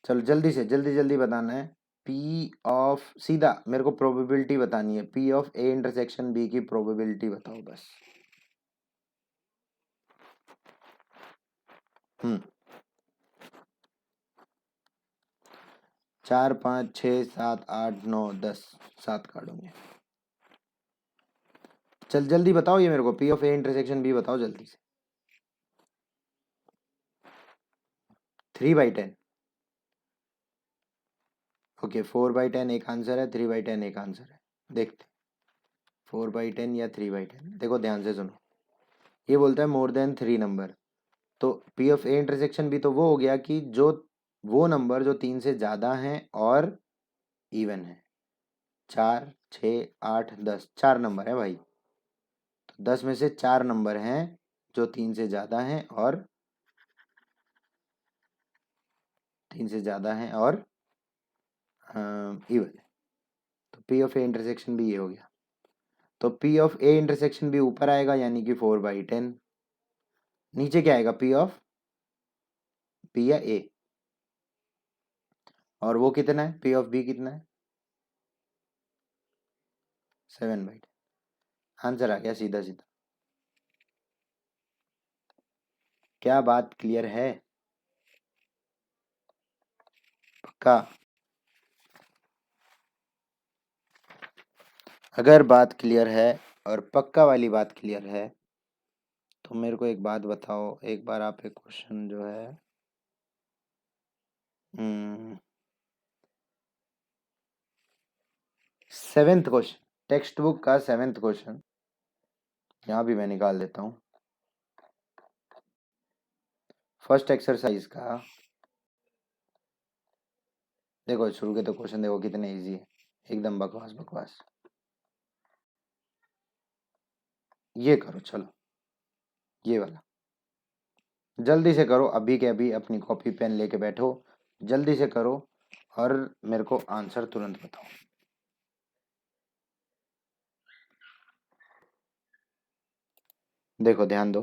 चलो जल्दी से जल्दी जल्दी बताना है। पी ऑफ, सीधा मेरे को प्रोबेबिलिटी बतानी है, P of A intersection B की प्रोबेबिलिटी बताओ बस। 4, 5, 6, 7, 8, 9, 10, 7 कार्ड होंगे। चल जल्दी बताओ ये मेरे को, P of A intersection B बताओ जल्दी से। 3/10। ओके, 4/10 एक आंसर है, 3/10 एक आंसर है। देखते 4/10 या 3/10। देखो ध्यान से सुनो, ये बोलता है मोर देन 3 नंबर, तो P of A intersection B तो वो हो गया कि जो वो नंबर जो 3 से ज़्यादा हैं और इवन है। 4, 6, 8, 10 4 नंबर है भाई, तो 10 में से 4 नंबर हैं जो 3 से ज़्यादा हैं और 3 से ज़्यादा हैं और इवन है। तो पी ऑफ ए इंटरसेक्शन भी ये हो गया। तो पी ऑफ ए इंटरसेक्शन भी ऊपर आएगा, यानी कि 4/10। नीचे क्या आएगा? पी ऑफ बी या ए, और वो कितना है? पी ऑफ बी कितना है? 7/10। आंसर आ गया सीधा सीधा। क्या बात क्लियर है? पक्का? अगर बात क्लियर है और पक्का वाली बात क्लियर है, तो मेरे को एक बात बताओ, एक बार आप एक क्वेश्चन जो है 7th क्वेश्चन, टेक्स्ट बुक का 7th क्वेश्चन यहाँ भी मैं निकाल देता हूँ। फर्स्ट एक्सरसाइज का देखो, शुरू के तो क्वेश्चन देखो कितने इजी है, एकदम बकवास बकवास। ये करो, चलो ये वाला जल्दी से करो, अभी के अभी अपनी कॉपी पेन लेके बैठो, जल्दी से करो और मेरे को आंसर तुरंत बताओ। देखो ध्यान दो,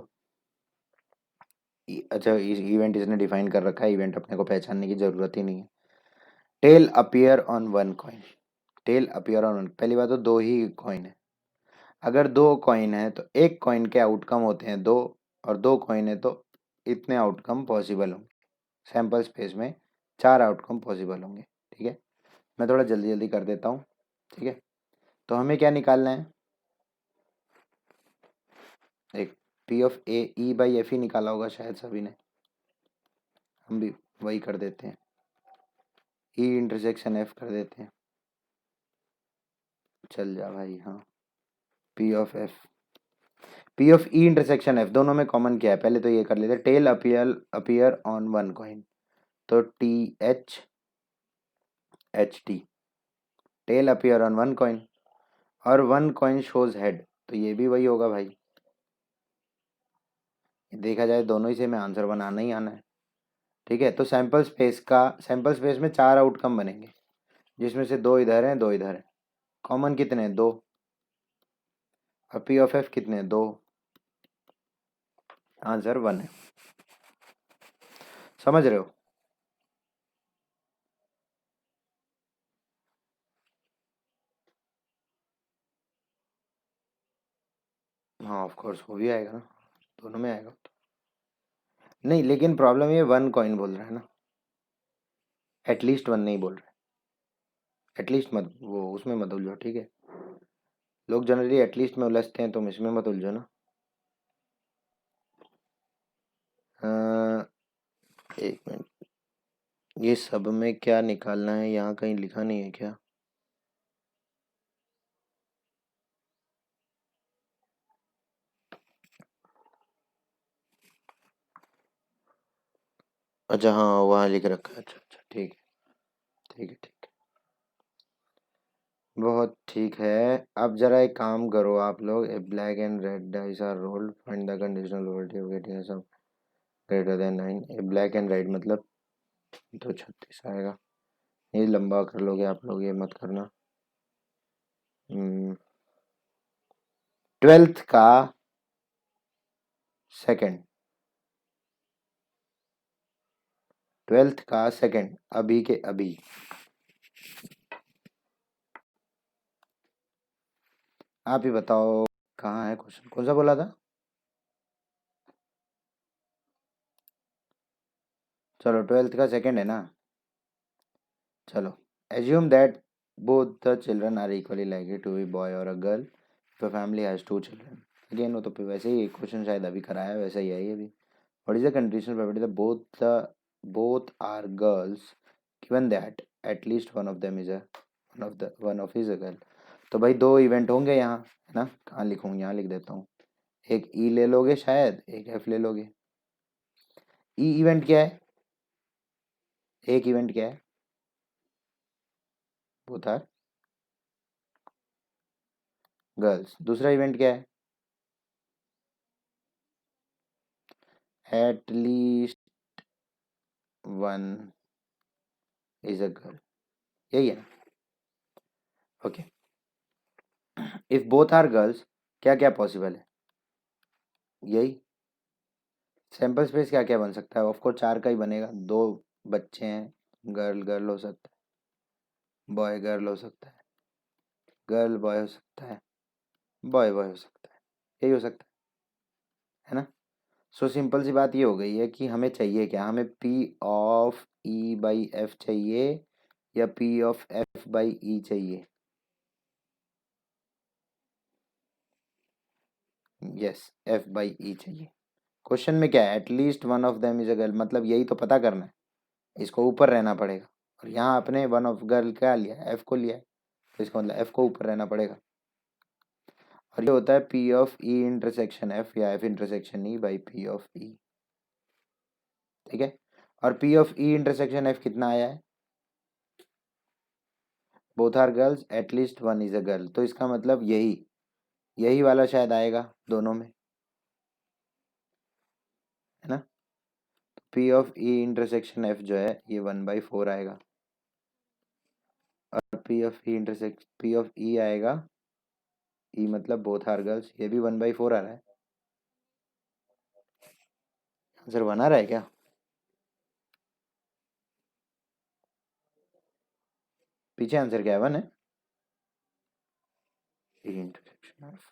अच्छा इवेंट इसने डिफाइन कर रखा है, इवेंट अपने को पहचानने की जरूरत ही नहीं है। Tail appear on one coin, tail appear on one, पहली बात तो दो ही कॉइन है। अगर दो कॉइन है तो एक कॉइन के आउटकम होते हैं दो, और दो कॉइन है तो इतने आउटकम पॉसिबल होंगे। सैंपल स्पेस में 4 आउटकम पॉसिबल होंगे, ठीक है? मैं थोड़ा जल्दी जल्दी कर देता हूँ, ठीक है? तो हमें क्या निकालना है? एक P of a E by F ही निकाला होगा शायद सभी ने, हम भी वही कर देते हैं, ई इंटरसेक्शन एफ कर देते हैं, चल जा भाई। हाँ, P of F, P of E intersection F, दोनों में कॉमन क्या है पहले तो ये कर लेते हैं। Tail appear on one coin, तो T H H T, tail appear on one coin, और वन कॉइन शोज हेड, तो ये भी वही होगा भाई। देखा जाए दोनों ही से में आंसर बनाना ही आना है, ठीक है? तो सैंपल स्पेस में 4 आउटकम बनेंगे, जिसमें से 2 इधर हैं 2 इधर हैं। कॉमन कितने हैं? 2। और पी ऑफ एफ कितने हैं? 2। आंसर 1 है। समझ रहे हो? हाँ ऑफ कोर्स वो भी आएगा ना, दोनों में आएगा। नहीं लेकिन प्रॉब्लम ये वन कॉइन बोल रहा है ना, एटलीस्ट वन नहीं बोल रहा है। एटलीस्ट मत वो उसमें मत उलझो, ठीक है? लोग जनरली एटलीस्ट में उलझते हैं, तुम इसमें मत उलझो ना। अ, एक मिनट, ये सब में क्या निकालना है, यहाँ कहीं लिखा नहीं है क्या? अच्छा हाँ वहाँ लिख रखा है, अच्छा अच्छा ठीक है, ठीक है ठीक है, बहुत ठीक है। अब जरा एक काम करो आप लोग, a black and red dice are rolled, find the conditional probability of getting sum greater than 9। A black and red मतलब 236 आएगा। ये लंबा कर लोगे आप लोग, ये मत करना। 12th का सेकंड, 12th का सेकंड, अभी के अभी। आप ही बताओ कहाँ है क्वेश्चन, कौन सा बोला था? चलो 12th का सेकंड है ना। चलो, assume that both the children are equally likely to be boy or a girl if a family has two children। Again वो तो वैसे ही क्वेश्चन शायद अभी कराया है, वैसा ही है ये भी। What is the conditional probability that both are girls given that at least one of them is a one of is a girl. तो भाई दो इवेंट होंगे यहाँ, है ना? कहाँ लिखूँ, यहाँ लिख देता हूँ। एक ई ले लोगे शायद, एक एफ ले लोगे। ई इवेंट क्या है? एक इवेंट क्या है? Both are girls. दूसरा इवेंट क्या है? At least one is a girl, यही है ना? Okay, if both are girls क्या क्या पॉसिबल है? यही। सैंपल स्पेस क्या क्या बन सकता है? ऑफ कोर्स चार का ही बनेगा, दो बच्चे हैं, गर्ल गर्ल हो सकता है, बॉय गर्ल हो सकता है, गर्ल बॉय हो सकता है, बॉय बॉय हो सकता है, यही हो सकता है ना? सो सिंपल सी बात ये हो गई है कि हमें चाहिए क्या, हमें P of E by F चाहिए या P of F by E चाहिए? यस, एफ बाई ई चाहिए। क्वेश्चन में क्या है? At least one of them is a girl, मतलब यही तो पता करना है, इसको ऊपर रहना पड़ेगा। और यहाँ अपने वन ऑफ गर्ल क्या लिया है? एफ को लिया है, तो इसका मतलब एफ को ऊपर रहना पड़ेगा। और ये होता है P of E intersection F या F intersection E by P of E, ठीक है? और P of E intersection F कितना आया है? Both are girls at least one is a girl, तो इसका मतलब यही यही वाला शायद आएगा दोनों में, है ना? P of E intersection F जो है ये 1/4 आएगा, और P of E intersect P of E आएगा, ई मतलब बोथ आर गर्ल्स, ये भी 1/4 आ रहा है। आंसर बना रहा है क्या? पीछे आंसर क्या है? 1 है। ई intersection F,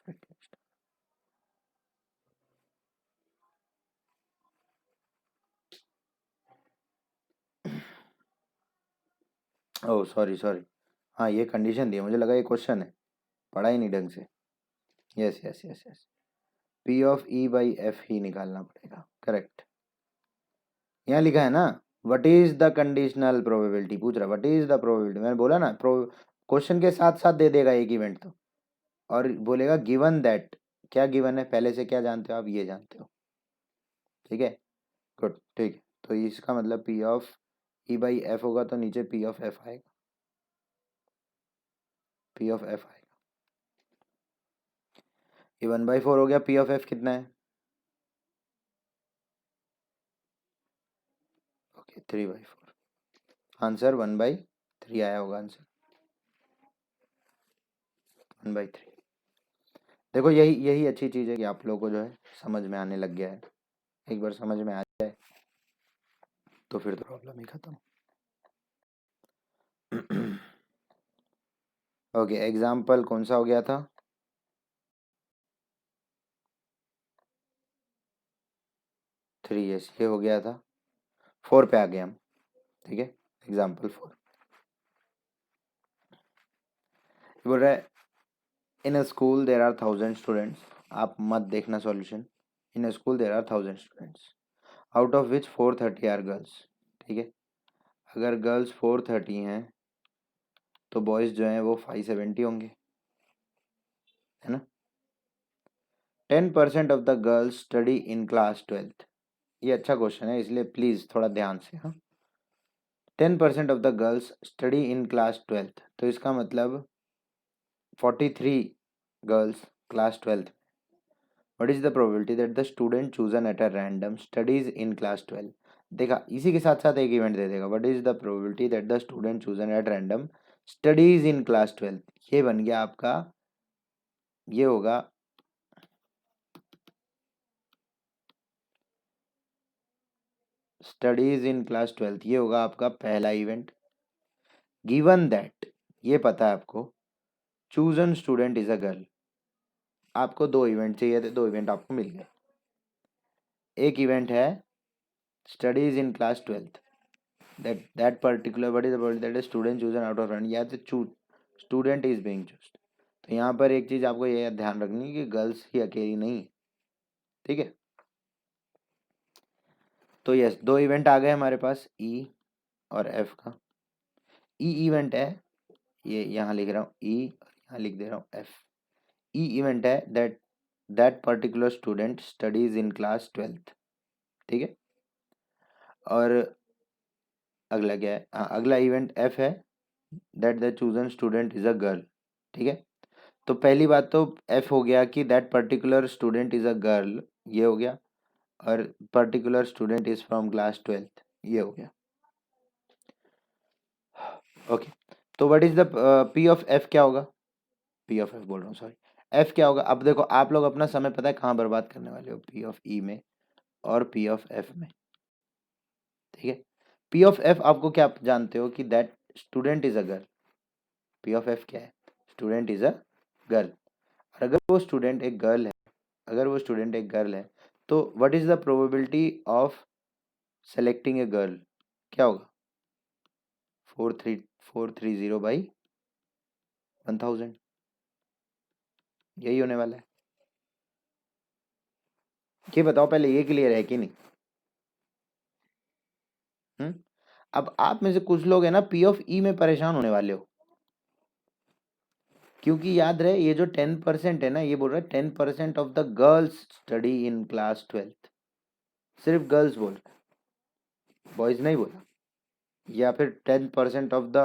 oh sorry sorry, हाँ ये कंडीशन दी है, मुझे लगा ये क्वेश्चन है, पढ़ा ही नहीं ढंग से। Yes yes yes yes, P of E by F ही निकालना पड़ेगा, करेक्ट। यहाँ लिखा है ना, what is the conditional probability पूछ रहा, व्हाट इज द प्रोबेबिलिटी, मैंने बोला ना क्वेश्चन के साथ साथ दे देगा एक इवेंट तो, और बोलेगा गिवन दैट, क्या गिवन है पहले से क्या जानते हो आप? ये जानते हो, ठीक है? गुड, ठीक है। तो इसका मतलब P of E by F होगा तो नीचे पी ऑफ एफ आएगा, पी ऑफ एफ आएगा। ये 1/4 हो गया, पी ऑफ एफ कितना है? ओके 3/4, आंसर 1/3 आया होगा आंसर, 1/3। देखो यही यही अच्छी चीज़ है कि आप लोगों को जो है समझ में आने लग गया है, एक बार समझ में आ जाए तो फिर तो प्रॉब्लम ही खत्म। ओके, एग्जाम्पल कौन सा हो गया था? 3 यस, ये हो गया था। 4 पे आ गए हम। ठीक है, एग्जाम्पल 4 बोल रहा है in a school there are 1000 students. आप मत देखना solution. In a school there are 1000 students out of which 430 are girls. ठीक है, अगर गर्ल्स 430 हैं तो बॉयज़ जो हैं वो 570 होंगे, है ना। 10% of the girls study in class 12th। ये अच्छा क्वेश्चन है, इसलिए प्लीज़ थोड़ा ध्यान से। हाँ, 10% of the girls study in class 12th, तो इसका मतलब 43 girls class 12th। What is the probability that the student chosen at a random studies in class 12। देखा, इसी के साथ साथ एक इवेंट दे देगा। What is the probability that the student chosen at random studies in class 12। ये बन गया आपका, ये होगा स्टडीज इन क्लास 12th, ये होगा आपका पहला इवेंट। गिवन दैट, ये पता है आपको, chosen student is a girl. आपको 2 इवेंट चाहिए थे, 2 इवेंट आपको मिल गए। एक इवेंट है studies in class 12th, that particular, what is the probability that a student chosen out of random, या तो स्टूडेंट इज बीइंग चूज। तो यहाँ पर एक चीज आपको ये ध्यान रखनी है कि गर्ल्स ही अकेली नहीं। ठीक है, तो यस, 2 इवेंट आ गए हमारे पास, ई और एफ का। ई इवेंट है, ये यहाँ लिख रहा हूँ ई और यहाँ लिख दे रहा हूँ एफ। ई इवेंट है that that particular student studies in class 12th। ठीक है, और अगला क्या है? हाँ, अगला इवेंट एफ है that the chosen student is a girl. ठीक है, तो पहली बात तो एफ हो गया कि that particular student is a girl, ये हो गया। और particular student is from class 12th, ये हो गया। ओके, तो what is the P of F क्या होगा? पी ऑफ एफ बोल रहा हूँ, सॉरी, एफ क्या होगा? अब देखो, आप लोग अपना समय पता है कहाँ बर्बाद करने वाले हो, पी ऑफ ई में और पी ऑफ एफ में। ठीक है, पी ऑफ एफ आपको क्या जानते हो कि that student is a girl. P of F क्या है? Student is a girl. और अगर वो स्टूडेंट एक गर्ल है, अगर वो स्टूडेंट एक गर्ल है, तो what is the probability of selecting a girl? क्या होगा? 430/1000, यही होने वाला है। ये बताओ पहले, ये क्लियर है कि नहीं? हम्म, अब आप में से कुछ लोग है ना पी ऑफ ई में परेशान होने वाले हो, क्योंकि याद रहे ये जो 10% है ना, ये बोल रहा है 10% of the girls study in class 12th। सिर्फ गर्ल्स बोल रहा है, बॉयज नहीं बोला। या फिर 10% of the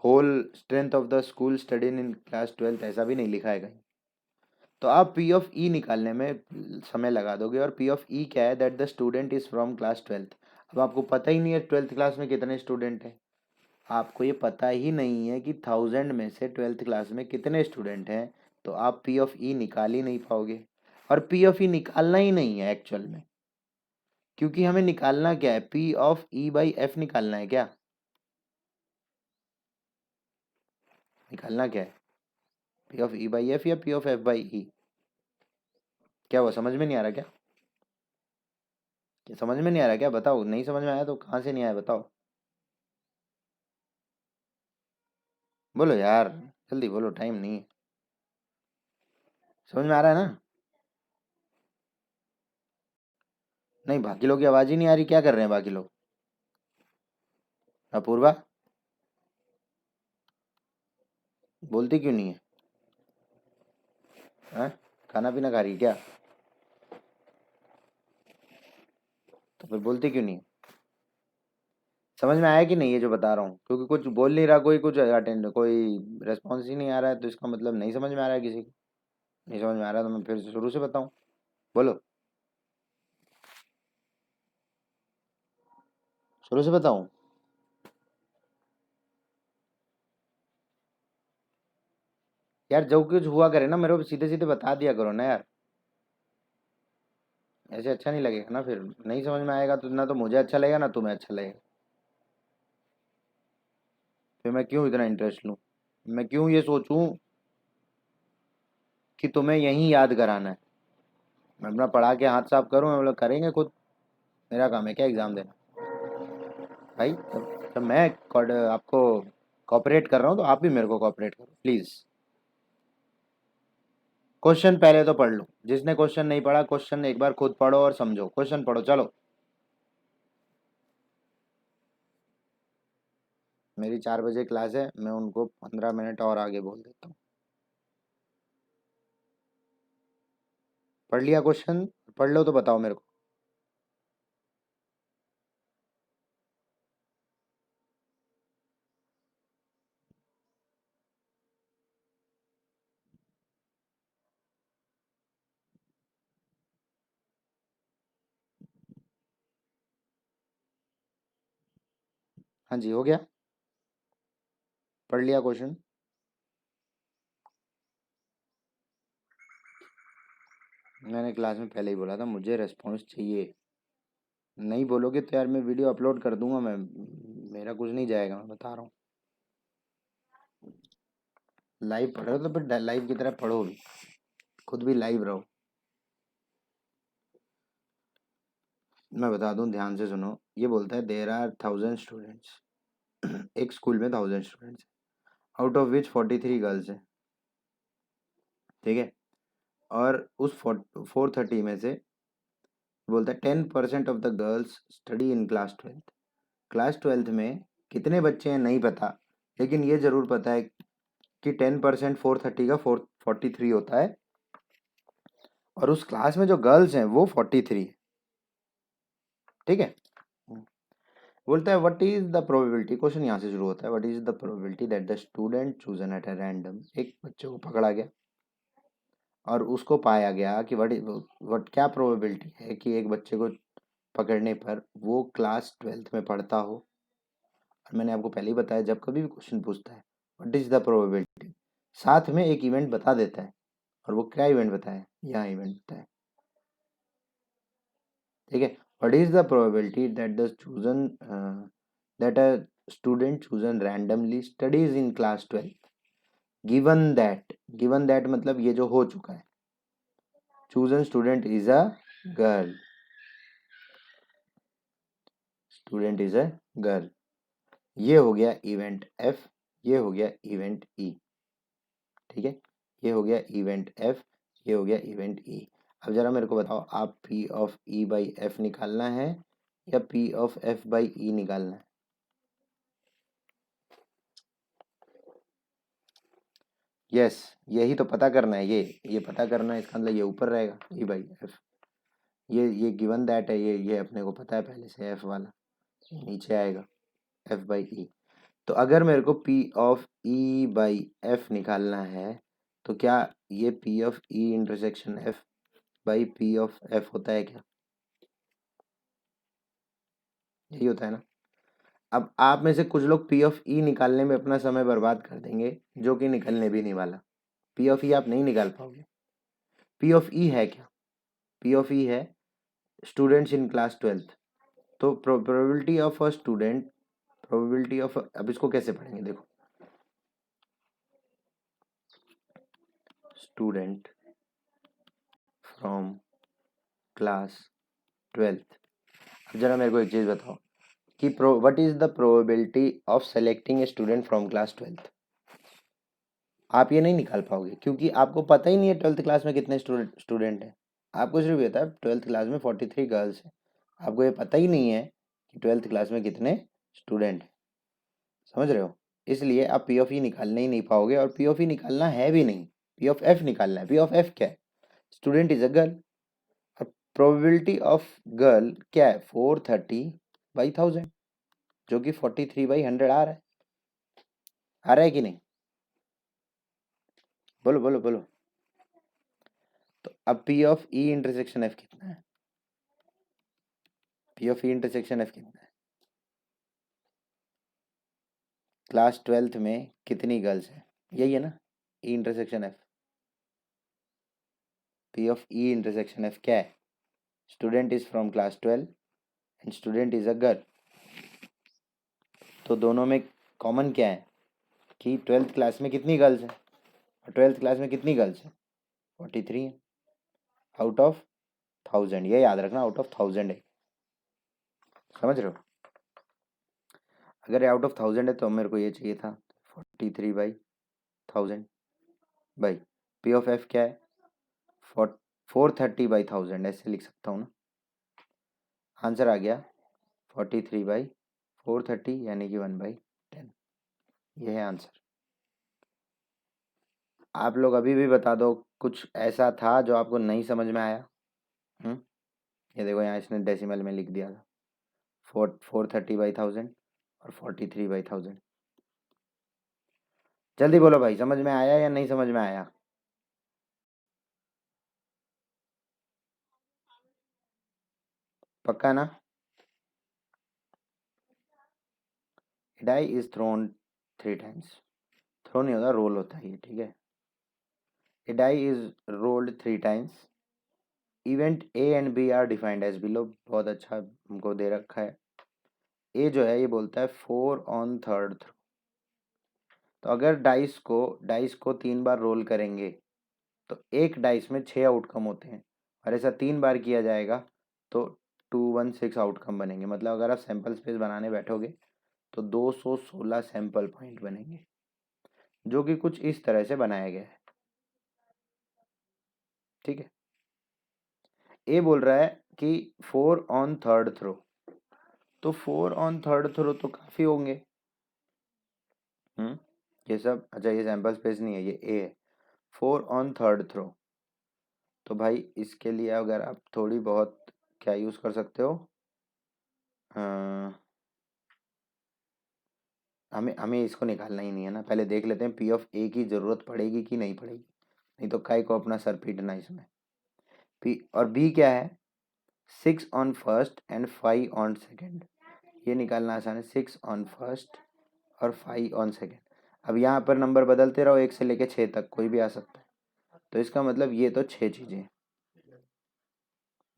whole strength of the school study in class 12th, ऐसा भी नहीं लिखा है कहीं। तो आप पी ऑफ ई निकालने में समय लगा दोगे, और पी ऑफ ई क्या है? That the student is from class 12th। अब आपको पता ही नहीं है 12th क्लास में कितने स्टूडेंट हैं। आपको ये पता ही नहीं है कि 1000 में से 12th क्लास में कितने स्टूडेंट हैं, तो आप पी ऑफ ई निकाल ही नहीं पाओगे। और पी ऑफ ई निकालना ही नहीं है एक्चुअल में, क्योंकि हमें निकालना क्या है? P of E by F निकालना है। क्या निकालना क्या है? P of E by F या P of F by E? क्या वो समझ में नहीं आ रहा क्या? क्या समझ में नहीं आ रहा क्या? बताओ, नहीं समझ में आया तो कहाँ से नहीं आया बताओ। बोलो यार, जल्दी बोलो, टाइम नहीं है। समझ में आ रहा है ना? नहीं, बाकी लोग की आवाज़ ही नहीं आ रही, क्या कर रहे हैं बाकी लोग? अपूर्वा बोलती क्यों नहीं है? हाँ, खाना पीना खा रही है क्या? तो फिर बोलती क्यों नहीं है? समझ में आया कि नहीं ये जो बता रहा हूँ? क्योंकि कुछ बोल नहीं रहा कोई, कुछ अटेंड, कोई रेस्पॉन्स ही नहीं आ रहा है, तो इसका मतलब नहीं समझ में आ रहा है किसी को। नहीं समझ में आ रहा है तो मैं फिर से शुरू से बताऊँ? बोलो, शुरू से बताऊँ? यार जो कुछ हुआ करे ना, मेरे को सीधे सीधे बता दिया करो ना यार। ऐसे अच्छा नहीं लगेगा ना, फिर नहीं समझ में आएगा तो ना तो मुझे अच्छा लगेगा ना तुम्हें अच्छा लगेगा। फिर मैं क्यों इतना इंटरेस्ट लूँ, मैं क्यों ये सोचूं कि तुम्हें यहीं याद कराना है। मैं अपना पढ़ा के हाथ साफ करूँ, हम लोग करेंगे खुद। मेरा काम है क्या एग्ज़ाम देना भाई। जब मैं आपको कॉपरेट कर रहा हूँ तो आप भी मेरे को कॉपरेट करो प्लीज़। क्वेश्चन पहले तो पढ़ लो, जिसने क्वेश्चन नहीं पढ़ा क्वेश्चन एक बार खुद पढ़ो और समझो। क्वेश्चन पढ़ो चलो। मेरी 4 बजे क्लास है, मैं उनको 15 मिनट और आगे बोल देता हूँ। पढ़ लिया क्वेश्चन? पढ़ लो तो बताओ मेरे को। हाँ जी, हो गया। पढ़ लिया क्वेश्चन? मैंने क्लास में पहले ही बोला था मुझे रिस्पॉन्स चाहिए। नहीं बोलोगे तो यार मैं वीडियो अपलोड कर दूंगा, मैं मेरा कुछ नहीं जाएगा, मैं बता रहा हूँ। लाइव पढ़ रहे हो तो फिर लाइव की तरह पढ़ो भी, खुद भी लाइव रहो। मैं बता दूं, ध्यान से सुनो। ये बोलता है देर आर 1000 स्टूडेंट्स। एक स्कूल में 1000 students, out of which 43 girls है। ठीक है। और उस 430 में से बोलता है 10% of the girls study in class 12। Class 12 में कितने बच्चे हैं नहीं पता, लेकिन ये जरूर पता है कि 10% 430 का 43 होता है, और उस क्लास में जो गर्ल्स हैं वो 43 है। ठीक है। बोलता है what is the probability, question यहाँ से शुरू होता है, what is the probability that the student chosen at a random, एक बच्चे को पकड़ा गया और उसको पाया गया कि व्हाट क्या प्रोबेबिलिटी है कि एक बच्चे को पकड़ने पर वो क्लास 12 में पढ़ता हो। और मैंने आपको पहले ही बताया, जब कभी भी क्वेश्चन पूछता है व्हाट इज द प्रोबेबिलिटी, साथ में एक इवेंट बता देता है। और वो क्या इवेंट बताया, यहाँ इवेंट बताया। ठीक है। What is the probability that the chosen that a student chosen randomly studies in class 12, given that मतलब ये जो हो चुका है, chosen student is a girl, student is a girl. ये हो गया इवेंट एफ, ये हो गया इवेंट ई। ठीक है। ये हो गया इवेंट एफ, ये हो गया इवेंट ई। अब जरा मेरे को बताओ, आप P of E by F निकालना है या P of F by E निकालना है? यस, यही तो पता करना है। ये पता करना है, इसका मतलब ये ऊपर रहेगा ई बाई एफ। ये गिवन दैट है, ये अपने को पता है पहले से, एफ वाला ये नीचे आएगा, एफ बाई ई। तो अगर मेरे को P of E by F निकालना है तो क्या ये P of E intersection F by P of F होता है क्या? यही होता है ना। अब आप में से कुछ लोग पी ऑफ ई निकालने में अपना समय बर्बाद कर देंगे, जो कि निकलने भी नहीं वाला। पी ऑफ ई आप नहीं निकाल पाओगे। पी ऑफ ई है क्या? पी ऑफ ई है स्टूडेंट्स इन क्लास 12। तो probability of a student, probability of, अब इसको कैसे पढ़ेंगे देखो, स्टूडेंट फ्रॉम क्लास 12। अब जरा मेरे को एक चीज़ बताओ कि what is the probability of selecting a student from class 12। आप ये नहीं निकाल पाओगे क्योंकि आपको पता ही नहीं है 12th क्लास में कितने स्टूडेंट हैं। आपको सिर्फ ये था 12th क्लास में 43 गर्ल्स हैं, आपको ये पता ही नहीं है कि 12th क्लास में कितने स्टूडेंट हैं। समझ रहे हो? इसलिए आप पी ऑफ ई निकालने ही नहीं पाओगे, और पी ऑफ ई निकालना है भी नहीं, पी ऑफ एफ निकालना है। पी ऑफ एफ क्या है? Student is a girl. और प्रोबेबिलिटी ऑफ गर्ल क्या है? 430/1000, जो कि 43/100 आ रहा है। आ रहा है कि नहीं? बोलो बोलो बोलो। तो अब P of E intersection F कितना है? P of E intersection F कितना है? क्लास 12 में कितनी गर्ल्स हैं, यही है ना। ई intersection F, P of E intersection F क्या है? Student is from class 12 and student is a girl. तो दोनों में कॉमन क्या है कि 12th क्लास में कितनी गर्ल्स हैं, और 12th क्लास में कितनी गर्ल्स हैं, 43 है आउट ऑफ 1000। ये याद रखना, आउट ऑफ 1000 है, समझ रहे हो। अगर आउट ऑफ 1000 है तो मेरे को ये चाहिए था 43/1000। भाई पी ऑफ एफ क्या है, 430/1000, ऐसे लिख सकता हूँ ना। आंसर आ गया 43/430 यानी कि 1/10। ये है आंसर। आप लोग अभी भी बता दो कुछ ऐसा था जो आपको नहीं समझ में आया। ये देखो यहाँ इसने डेसिमल में लिख दिया था 430/1000 और 43/1000। जल्दी बोलो भाई, समझ में आया या नहीं समझ में आया। पक्का ना। Die is thrown 3 times. Throw नहीं होता, रोल होता है ये, ठीक है। A die is rolled 3 times. Event A and B are defined as below। बहुत अच्छा हमको दे रखा है। ए जो है ये बोलता है 4 on 3rd थ्रो। तो अगर डाइस को 3 बार रोल करेंगे तो एक डाइस में 6 आउटकम होते हैं, और ऐसा 3 बार किया जाएगा तो 216 आउटकम बनेंगे। मतलब अगर आप सैंपल स्पेस बनाने बैठोगे तो 216 सैंपल पॉइंट बनेंगे, जो कि कुछ इस तरह से बनाया गया है, ठीक है। ए बोल रहा है कि 4 on 3rd थ्रो, तो 4 on 3rd थ्रो तो काफ़ी होंगे। ये सब अच्छा, ये सैंपल स्पेस नहीं है, ये ए है। 4 on 3rd थ्रो, तो भाई इसके लिए अगर आप थोड़ी बहुत क्या यूज़ कर सकते हो, हमें हमें इसको निकालना ही नहीं है ना। पहले देख लेते हैं पी ऑफ ए की ज़रूरत पड़ेगी कि नहीं पड़ेगी, नहीं तो काय को अपना सर पीटना इसमें। पी और बी क्या है, 6 on 1st and 5 on 2nd। ये निकालना आसान है, 6 on 1st और 5 on 2nd। अब यहाँ पर नंबर बदलते रहो, 1 से लेके 6 तक कोई भी आ सकता है। तो इसका मतलब ये तो 6 चीज़ें,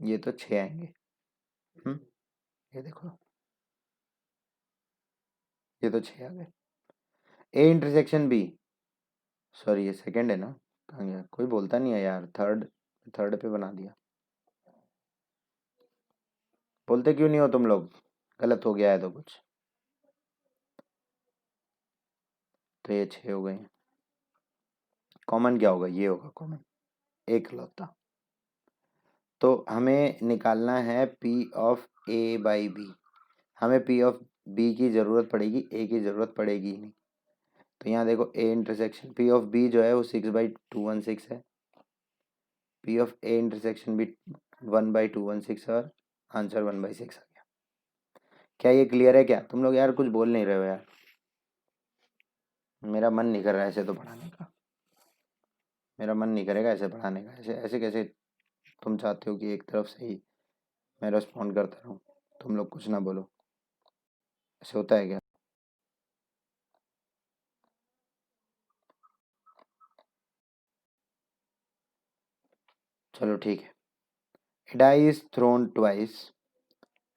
ये तो 6 आएंगे। ये देखो, ये तो 6 आ गए। ए इंटरसेक्शन बी, सॉरी ये सेकंड है ना, कहाँ गया, कोई बोलता नहीं है यार। थर्ड, थर्ड पे बना दिया। बोलते क्यों नहीं हो तुम लोग, गलत हो गया है तो कुछ। तो ये 6 हो गए। कॉमन क्या होगा, ये होगा कॉमन, एक लौता। तो हमें निकालना है P of A by B. हमें पी ऑफ बी की ज़रूरत पड़ेगी, ए की ज़रूरत पड़ेगी नहीं। तो यहाँ देखो A intersection P of B जो है वो 6/216 है। पी ऑफ ए इंटरसेक्शन भी 1/216 और आंसर 1/6 आ गया। क्या ये क्लियर है क्या, तुम लोग यार कुछ बोल नहीं रहे हो यार। मेरा मन नहीं कर रहा है ऐसे तो पढ़ाने का, मेरा मन नहीं करेगा ऐसे पढ़ाने का। ऐसे ऐसे कैसे तुम चाहते हो कि एक तरफ से ही मैं रेस्पॉन्ड करता रहूँ, तुम लोग कुछ ना बोलो, ऐसे होता है क्या। चलो ठीक है। A die is thrown twice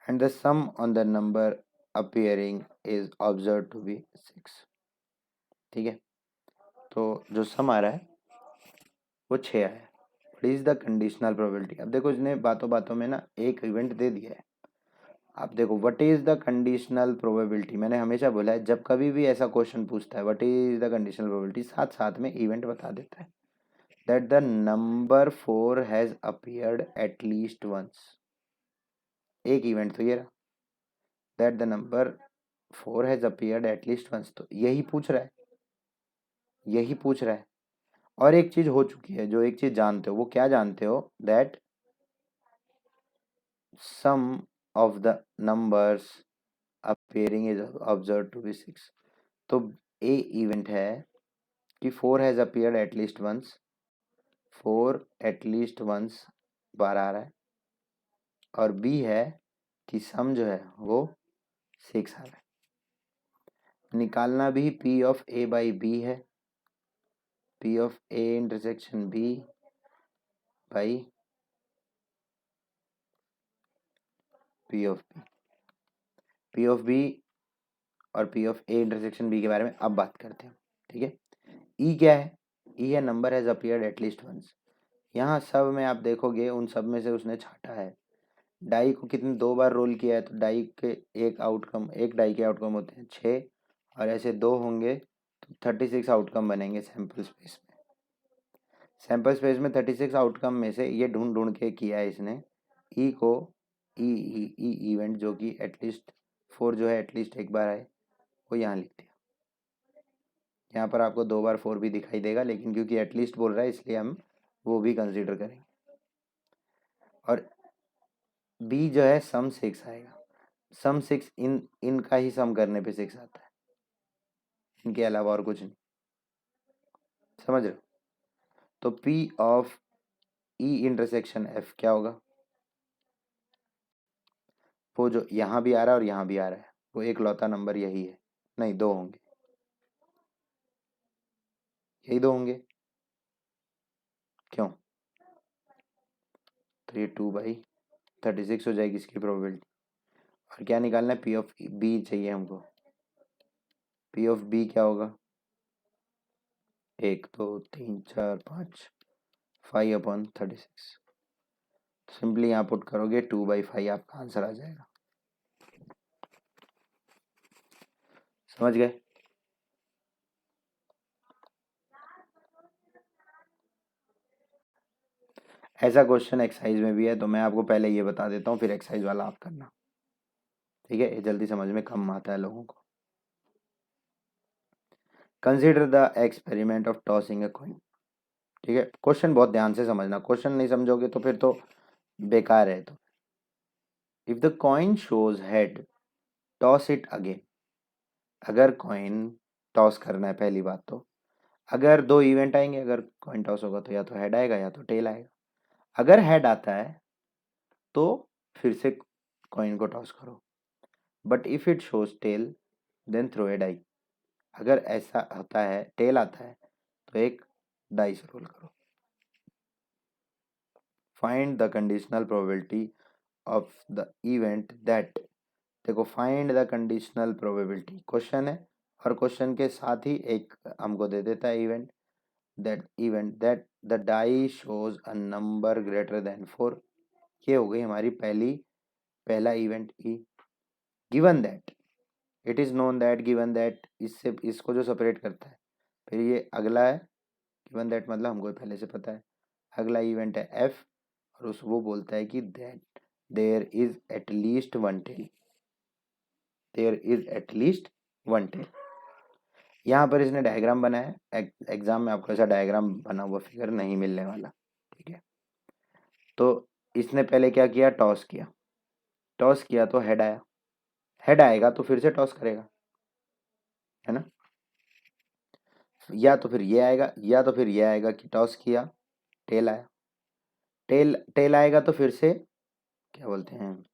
and the sum on the number appearing is observed to be 6। ठीक है, तो जो सम आ रहा है वो 6 आया है। What is the conditional probability. अब देखो इसने बातों बातों में ना एक इवेंट दे दिया है। आप देखो what is the conditional probability, मैंने हमेशा बोला है जब कभी भी ऐसा क्वेश्चन पूछता है what is the conditional probability, साथ साथ में इवेंट बता देता है that the number 4 has appeared at least once. एक इवेंट तो ये रहा, that the number 4 has appeared at least once. तो यही पूछ रहा है, यही पूछ रहा है। और एक चीज हो चुकी है, जो एक चीज जानते हो, वो क्या जानते हो, that some of the numbers appearing is observed to be 6। तो ए इवेंट है कि 4 has appeared at least once, 4 at least once बार आ रहा है। और बी है कि सम जो है वो 6 आ रहा है। निकालना भी P of A by B है, P of A intersection B by P of B, P of B और P of A intersection B के बारे में अब बात करते हैं। ठीक है, ई क्या है? ई है number has appeared at least once. यहाँ सब में आप देखोगे उन सब में से उसने छाटा है। डाई को कितने 2 बार रोल किया है, तो डाई के एक डाई के आउटकम होते हैं 6, और ऐसे 2 होंगे तो 36 आउटकम बनेंगे सैंपल स्पेस में। सैंपल स्पेस में 36 आउटकम में से ये ढूंढ ढूंढ के किया है इसने। ई को ई इवेंट जो कि एटलीस्ट 4 जो है एटलीस्ट एक बार आए, वो यहाँ लिख दिया। यहाँ पर आपको 2 बार 4 भी दिखाई देगा, लेकिन क्योंकि एटलीस्ट बोल रहा है इसलिए हम वो भी कंसीडर करेंगे। और बी जो है सम 6 आएगा। सम 6 इनका ही सम करने पे 6 आता है, इनके अलावा और कुछ नहीं। समझ रहे हो? तो P of E intersection F क्या होगा? वो जो यहाँ भी आ रहा है और यहाँ भी आ रहा है, वो एक लौता नंबर यही है। नहीं, 2 होंगे, यही 2 होंगे। क्यों? तो ये 2/36 हो जाएगी इसकी प्रोबेबिलिटी। और क्या निकालना है? पी ऑफ बी चाहिए हमको। पी ऑफ बी क्या होगा? 1 2 3 4 5 5/36। सिंपली यहाँ पुट करोगे 2/5 आपका आंसर आ जाएगा। समझ गए? ऐसा क्वेश्चन एक्सरसाइज में भी है, तो मैं आपको पहले ये बता देता हूँ, फिर एक्सरसाइज वाला आप करना। ठीक है, ये जल्दी समझ में कम आता है लोगों को। Consider the experiment of tossing a coin. ठीक है, क्वेश्चन बहुत ध्यान से समझना, क्वेश्चन नहीं समझोगे तो फिर तो बेकार है। तो if the coin shows head, toss it again. अगर कॉइन टॉस करना है, पहली बात तो अगर 2 इवेंट आएंगे, अगर कॉइन टॉस होगा तो या तो हेड आएगा या तो टेल आएगा। अगर हेड आता है तो फिर से कॉइन को टॉस करो, but if it shows tail then throw a die. अगर ऐसा होता है, टेल आता है, तो एक डाइस रोल करो। Find the conditional probability of the event that. देखो, find the conditional probability question है, और क्वेश्चन के साथ ही एक हमको दे देता है event that the die shows a number greater than 4। ये हो गई हमारी पहला event E. Given that it is known that, given that इससे इसको जो सेपरेट करता है, फिर ये अगला है। गिवन दैट मतलब हमको पहले से पता है। अगला इवेंट है एफ, और उस वो बोलता है कि that there is at least one tail, there is at least one tail. यहाँ पर इसने डायग्राम बनाया है, एग्जाम में आपको ऐसा डायग्राम बना हुआ फिगर नहीं मिलने वाला। ठीक है, तो इसने पहले क्या किया? टॉस किया। टॉस किया तो हेड आया, हेड आएगा तो फिर से टॉस करेगा, है ना? या तो फिर ये आएगा या तो फिर ये आएगा कि टॉस किया, टेल आया। टेल आएगा तो फिर से क्या बोलते हैं,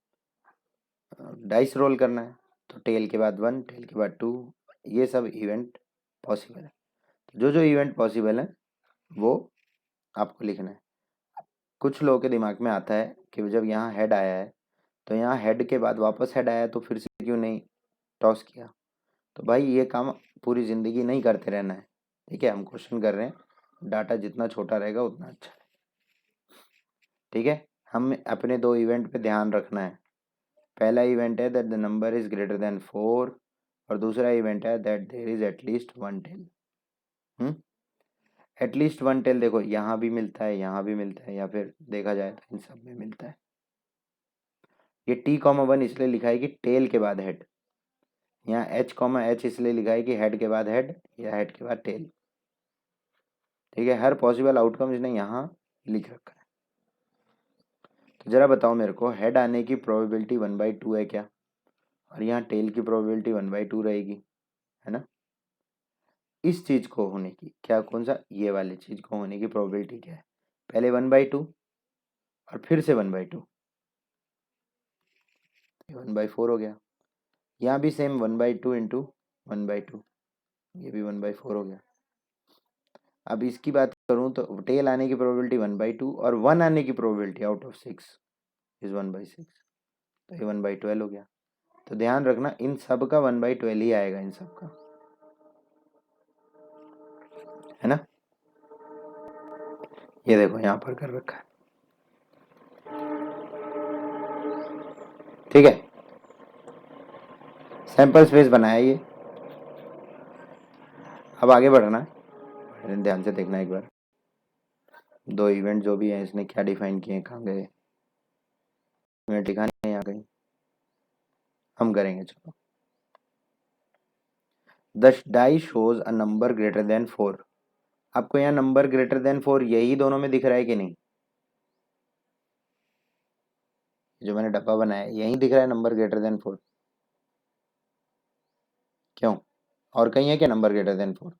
डाइस रोल करना है। तो टेल के बाद 1, टेल के बाद 2, ये सब इवेंट पॉसिबल है। जो जो इवेंट पॉसिबल है वो आपको लिखना है। कुछ लोगों के दिमाग में आता है कि जब यहाँ हेड आया है तो यहाँ हेड के बाद वापस हेड आया तो फिर से क्यों नहीं टॉस किया? तो भाई ये काम पूरी ज़िंदगी नहीं करते रहना है। ठीक है, हम क्वेश्चन कर रहे हैं, डाटा जितना छोटा रहेगा उतना अच्छा है। ठीक है, हम अपने 2 इवेंट पे ध्यान रखना है। पहला इवेंट है that the number is greater than 4, और दूसरा इवेंट है that there is at least one tail. At least one tail देखो यहाँ भी मिलता है, यहाँ भी मिलता है, या फिर देखा जाए तो इन सब में मिलता है। ये T,1 इसलिए लिखा है कि टेल के बाद हेड। यहाँ H,H इसलिए लिखा है कि हेड के बाद हेड या हेड के बाद टेल। ठीक है, हर पॉसिबल आउटकम इसने यहाँ लिख रखा है। तो जरा बताओ मेरे को, हेड आने की प्रोबेबिलिटी 1/2 है क्या? और यहाँ टेल की प्रोबेबिलिटी 1/2 रहेगी, है ना? इस चीज को होने की क्या, कौन सा, ये वाली चीज को होने की प्रोबेबिलिटी क्या है? पहले 1/2 और फिर से 1/2, 1/4 हो गया। यहाँ भी सेम 1/2 इंटू 1/2, ये भी 1/4 हो गया। अब इसकी बात करूँ तो टेल आने की प्रोबेबिलिटी 1/2 और 1 आने की प्रोबेबिलिटी आउट ऑफ 6 इज 1/6। तो ये 1/12 हो गया। तो ध्यान रखना इन सब का 1/12 ही आएगा, इन सब का, है ना। ये देखो यहाँ पर कर रखा है, ठीक है। सैंपल स्पेस बनाया ये। अब आगे बढ़ना है, ध्यान से देखना एक बार। दो इवेंट जो भी है इसने क्या डिफाइन किए, कहाँ गए इवेंट, लिखा नहीं है यहाँ कहीं, हम करेंगे चलो। The die shows a number greater than 4। आपको यहाँ नंबर ग्रेटर देन 4 यही दोनों में दिख रहा है कि नहीं? जो मैंने डब्बा बनाया है यही दिख रहा है नंबर ग्रेटर देन 4? क्यों, और कहीं है क्या नंबर ग्रेटर देन 4?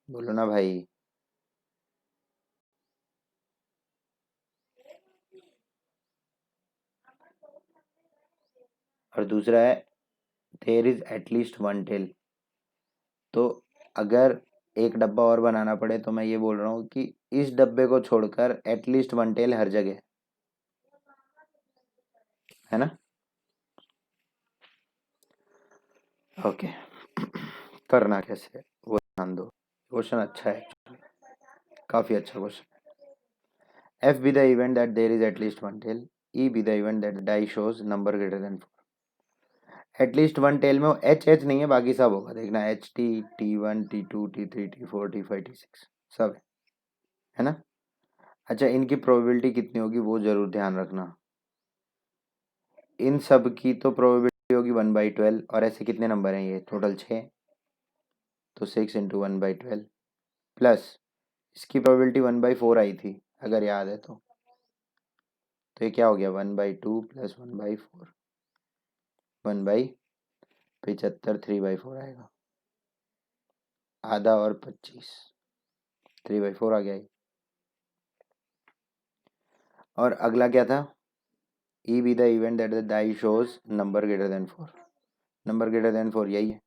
बोलो ना भाई। और दूसरा है there is at least one tail. तो अगर एक डब्बा और बनाना पड़े तो मैं ये बोल रहा हूँ कि इस डब्बे को छोड़कर एटलीस्ट वन टेल हर जगह, है ना। ओके करना कैसे वो ध्यान दो। क्वेश्चन अच्छा है, काफी अच्छा question. F be the event that there is at least one tail. E be the event that the die shows number greater than 4. At least one tail में एच एच नहीं है, बाकी सब होगा, देखना T1 T2 T3 T4 T5 T6 सब है ना। अच्छा इनकी प्रोबेबिलिटी कितनी होगी वो जरूर ध्यान रखना। इन सब की तो प्रोबेबिलिटी होगी 1/12, और ऐसे कितने नंबर हैं ये टोटल 6, तो 6 इंटू 1/12 प्लस इसकी प्रोबेबिलिटी 1/4 आई थी अगर याद है तो ये क्या हो गया 1/2 प्लस 1/4, 1/75, 3/4 आएगा, आधा और 25, 3/4 आ गया ये। और अगला क्या था, E be the event that the die shows number greater than 4। Number greater than 4 यही है,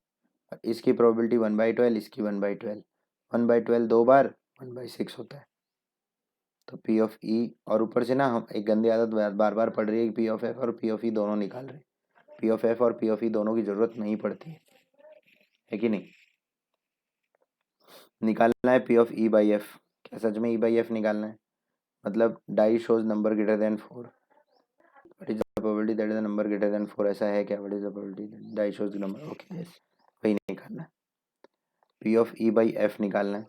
और इसकी प्रोबेबिलिटी 1/12, इसकी 1/12, 1/12 दो बार 1/6 होता है। तो पी ऑफ ई, और ऊपर से ना हम एक गंदी आदत बार बार पढ़ रही है कि पी ऑफ एफ और पी ऑफ ई दोनों निकाल रहे हैं। पी ऑफ एफ और पी ऑफ ई दोनों की जरूरत नहीं पड़ती है कि नहीं। निकालना है P of E by F, क्या सच में ई बाई एफ निकालना है? मतलब die shows number greater than 4, what is the probability that the number greater than 4, ऐसा है क्या? What is the probability die shows number, okay yes वही निकालना है, P of E by F निकालना है।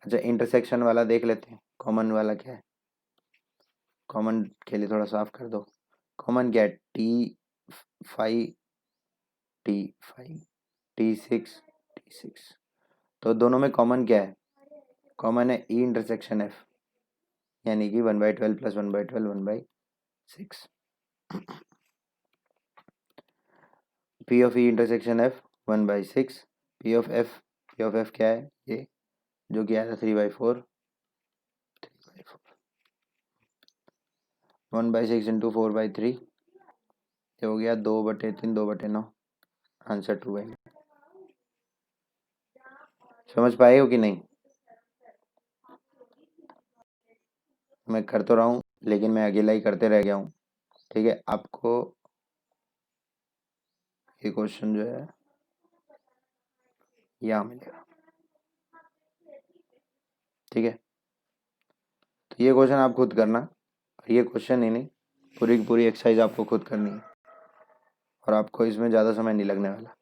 अच्छा इंटरसेक्शन वाला देख लेते हैं, कॉमन वाला क्या है, कॉमन के लिए थोड़ा साफ कर दो। कॉमन क्या है, T5 T5 T6 T6, तो दोनों में कॉमन क्या है? कॉमन है ई इंटरसेक्शन एफ, यानी कि 1/12 plus 1/12 1/6, P of E intersection F 1/6, P of F क्या है ये जो कि आया था 3/4, 1/6 इंटू 4/3, ये हो गया 2/3 2/9, आंसर 2/9। समझ पाए हो कि नहीं? मैं कर तो रहा हूँ लेकिन मैं अकेला ही करते रह गया हूँ, ठीक है। आपको ये क्वेश्चन जो है यहाँ मिलेगा, ठीक है। तो ये क्वेश्चन आप खुद करना, और ये क्वेश्चन ही नहीं पूरी की पूरी एक्सरसाइज आपको खुद करनी है, और आपको इसमें ज़्यादा समय नहीं लगने वाला।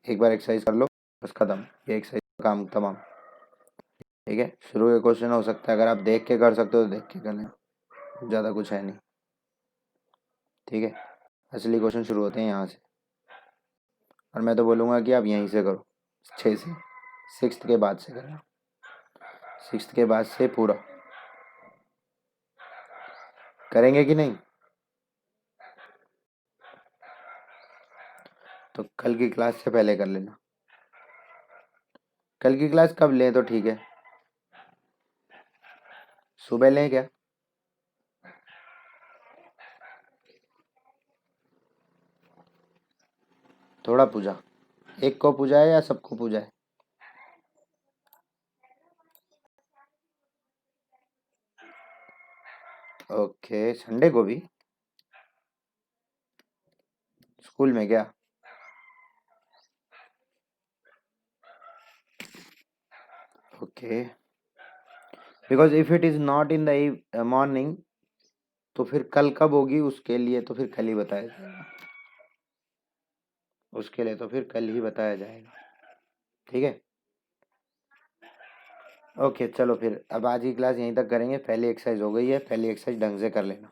एक बार एक्सरसाइज कर लो बस खत्म, ये एक्सरसाइज का काम तमाम, ठीक है। शुरू के क्वेश्चन हो सकता है अगर आप देख के कर सकते हो तो देख के कर लें, ज़्यादा कुछ है नहीं, ठीक है। असली क्वेश्चन शुरू होते हैं यहाँ से, और मैं तो बोलूँगा कि आप यहीं से करो, 6 से, 6th के बाद से करना, 6th के बाद से पूरा करेंगे कि नहीं। तो कल की क्लास से पहले कर लेना, कल की क्लास कब लें तो ठीक है, सुबह लें क्या? थोड़ा पूजा, एक को पूजा है या सबको पूजा है? ओके, संडे को भी स्कूल में क्या? Okay, because if it is not in the morning, तो फिर कल कब होगी उसके लिए तो फिर कल ही बताया जाएगा। उसके लिए तो फिर कल ही बताया जाएगा। ठीक है। ओके चलो फिर अब आज की क्लास यहीं तक करेंगे। पहली एक्सरसाइज हो गई है, पहली एक्सरसाइज ढंग से कर लेना।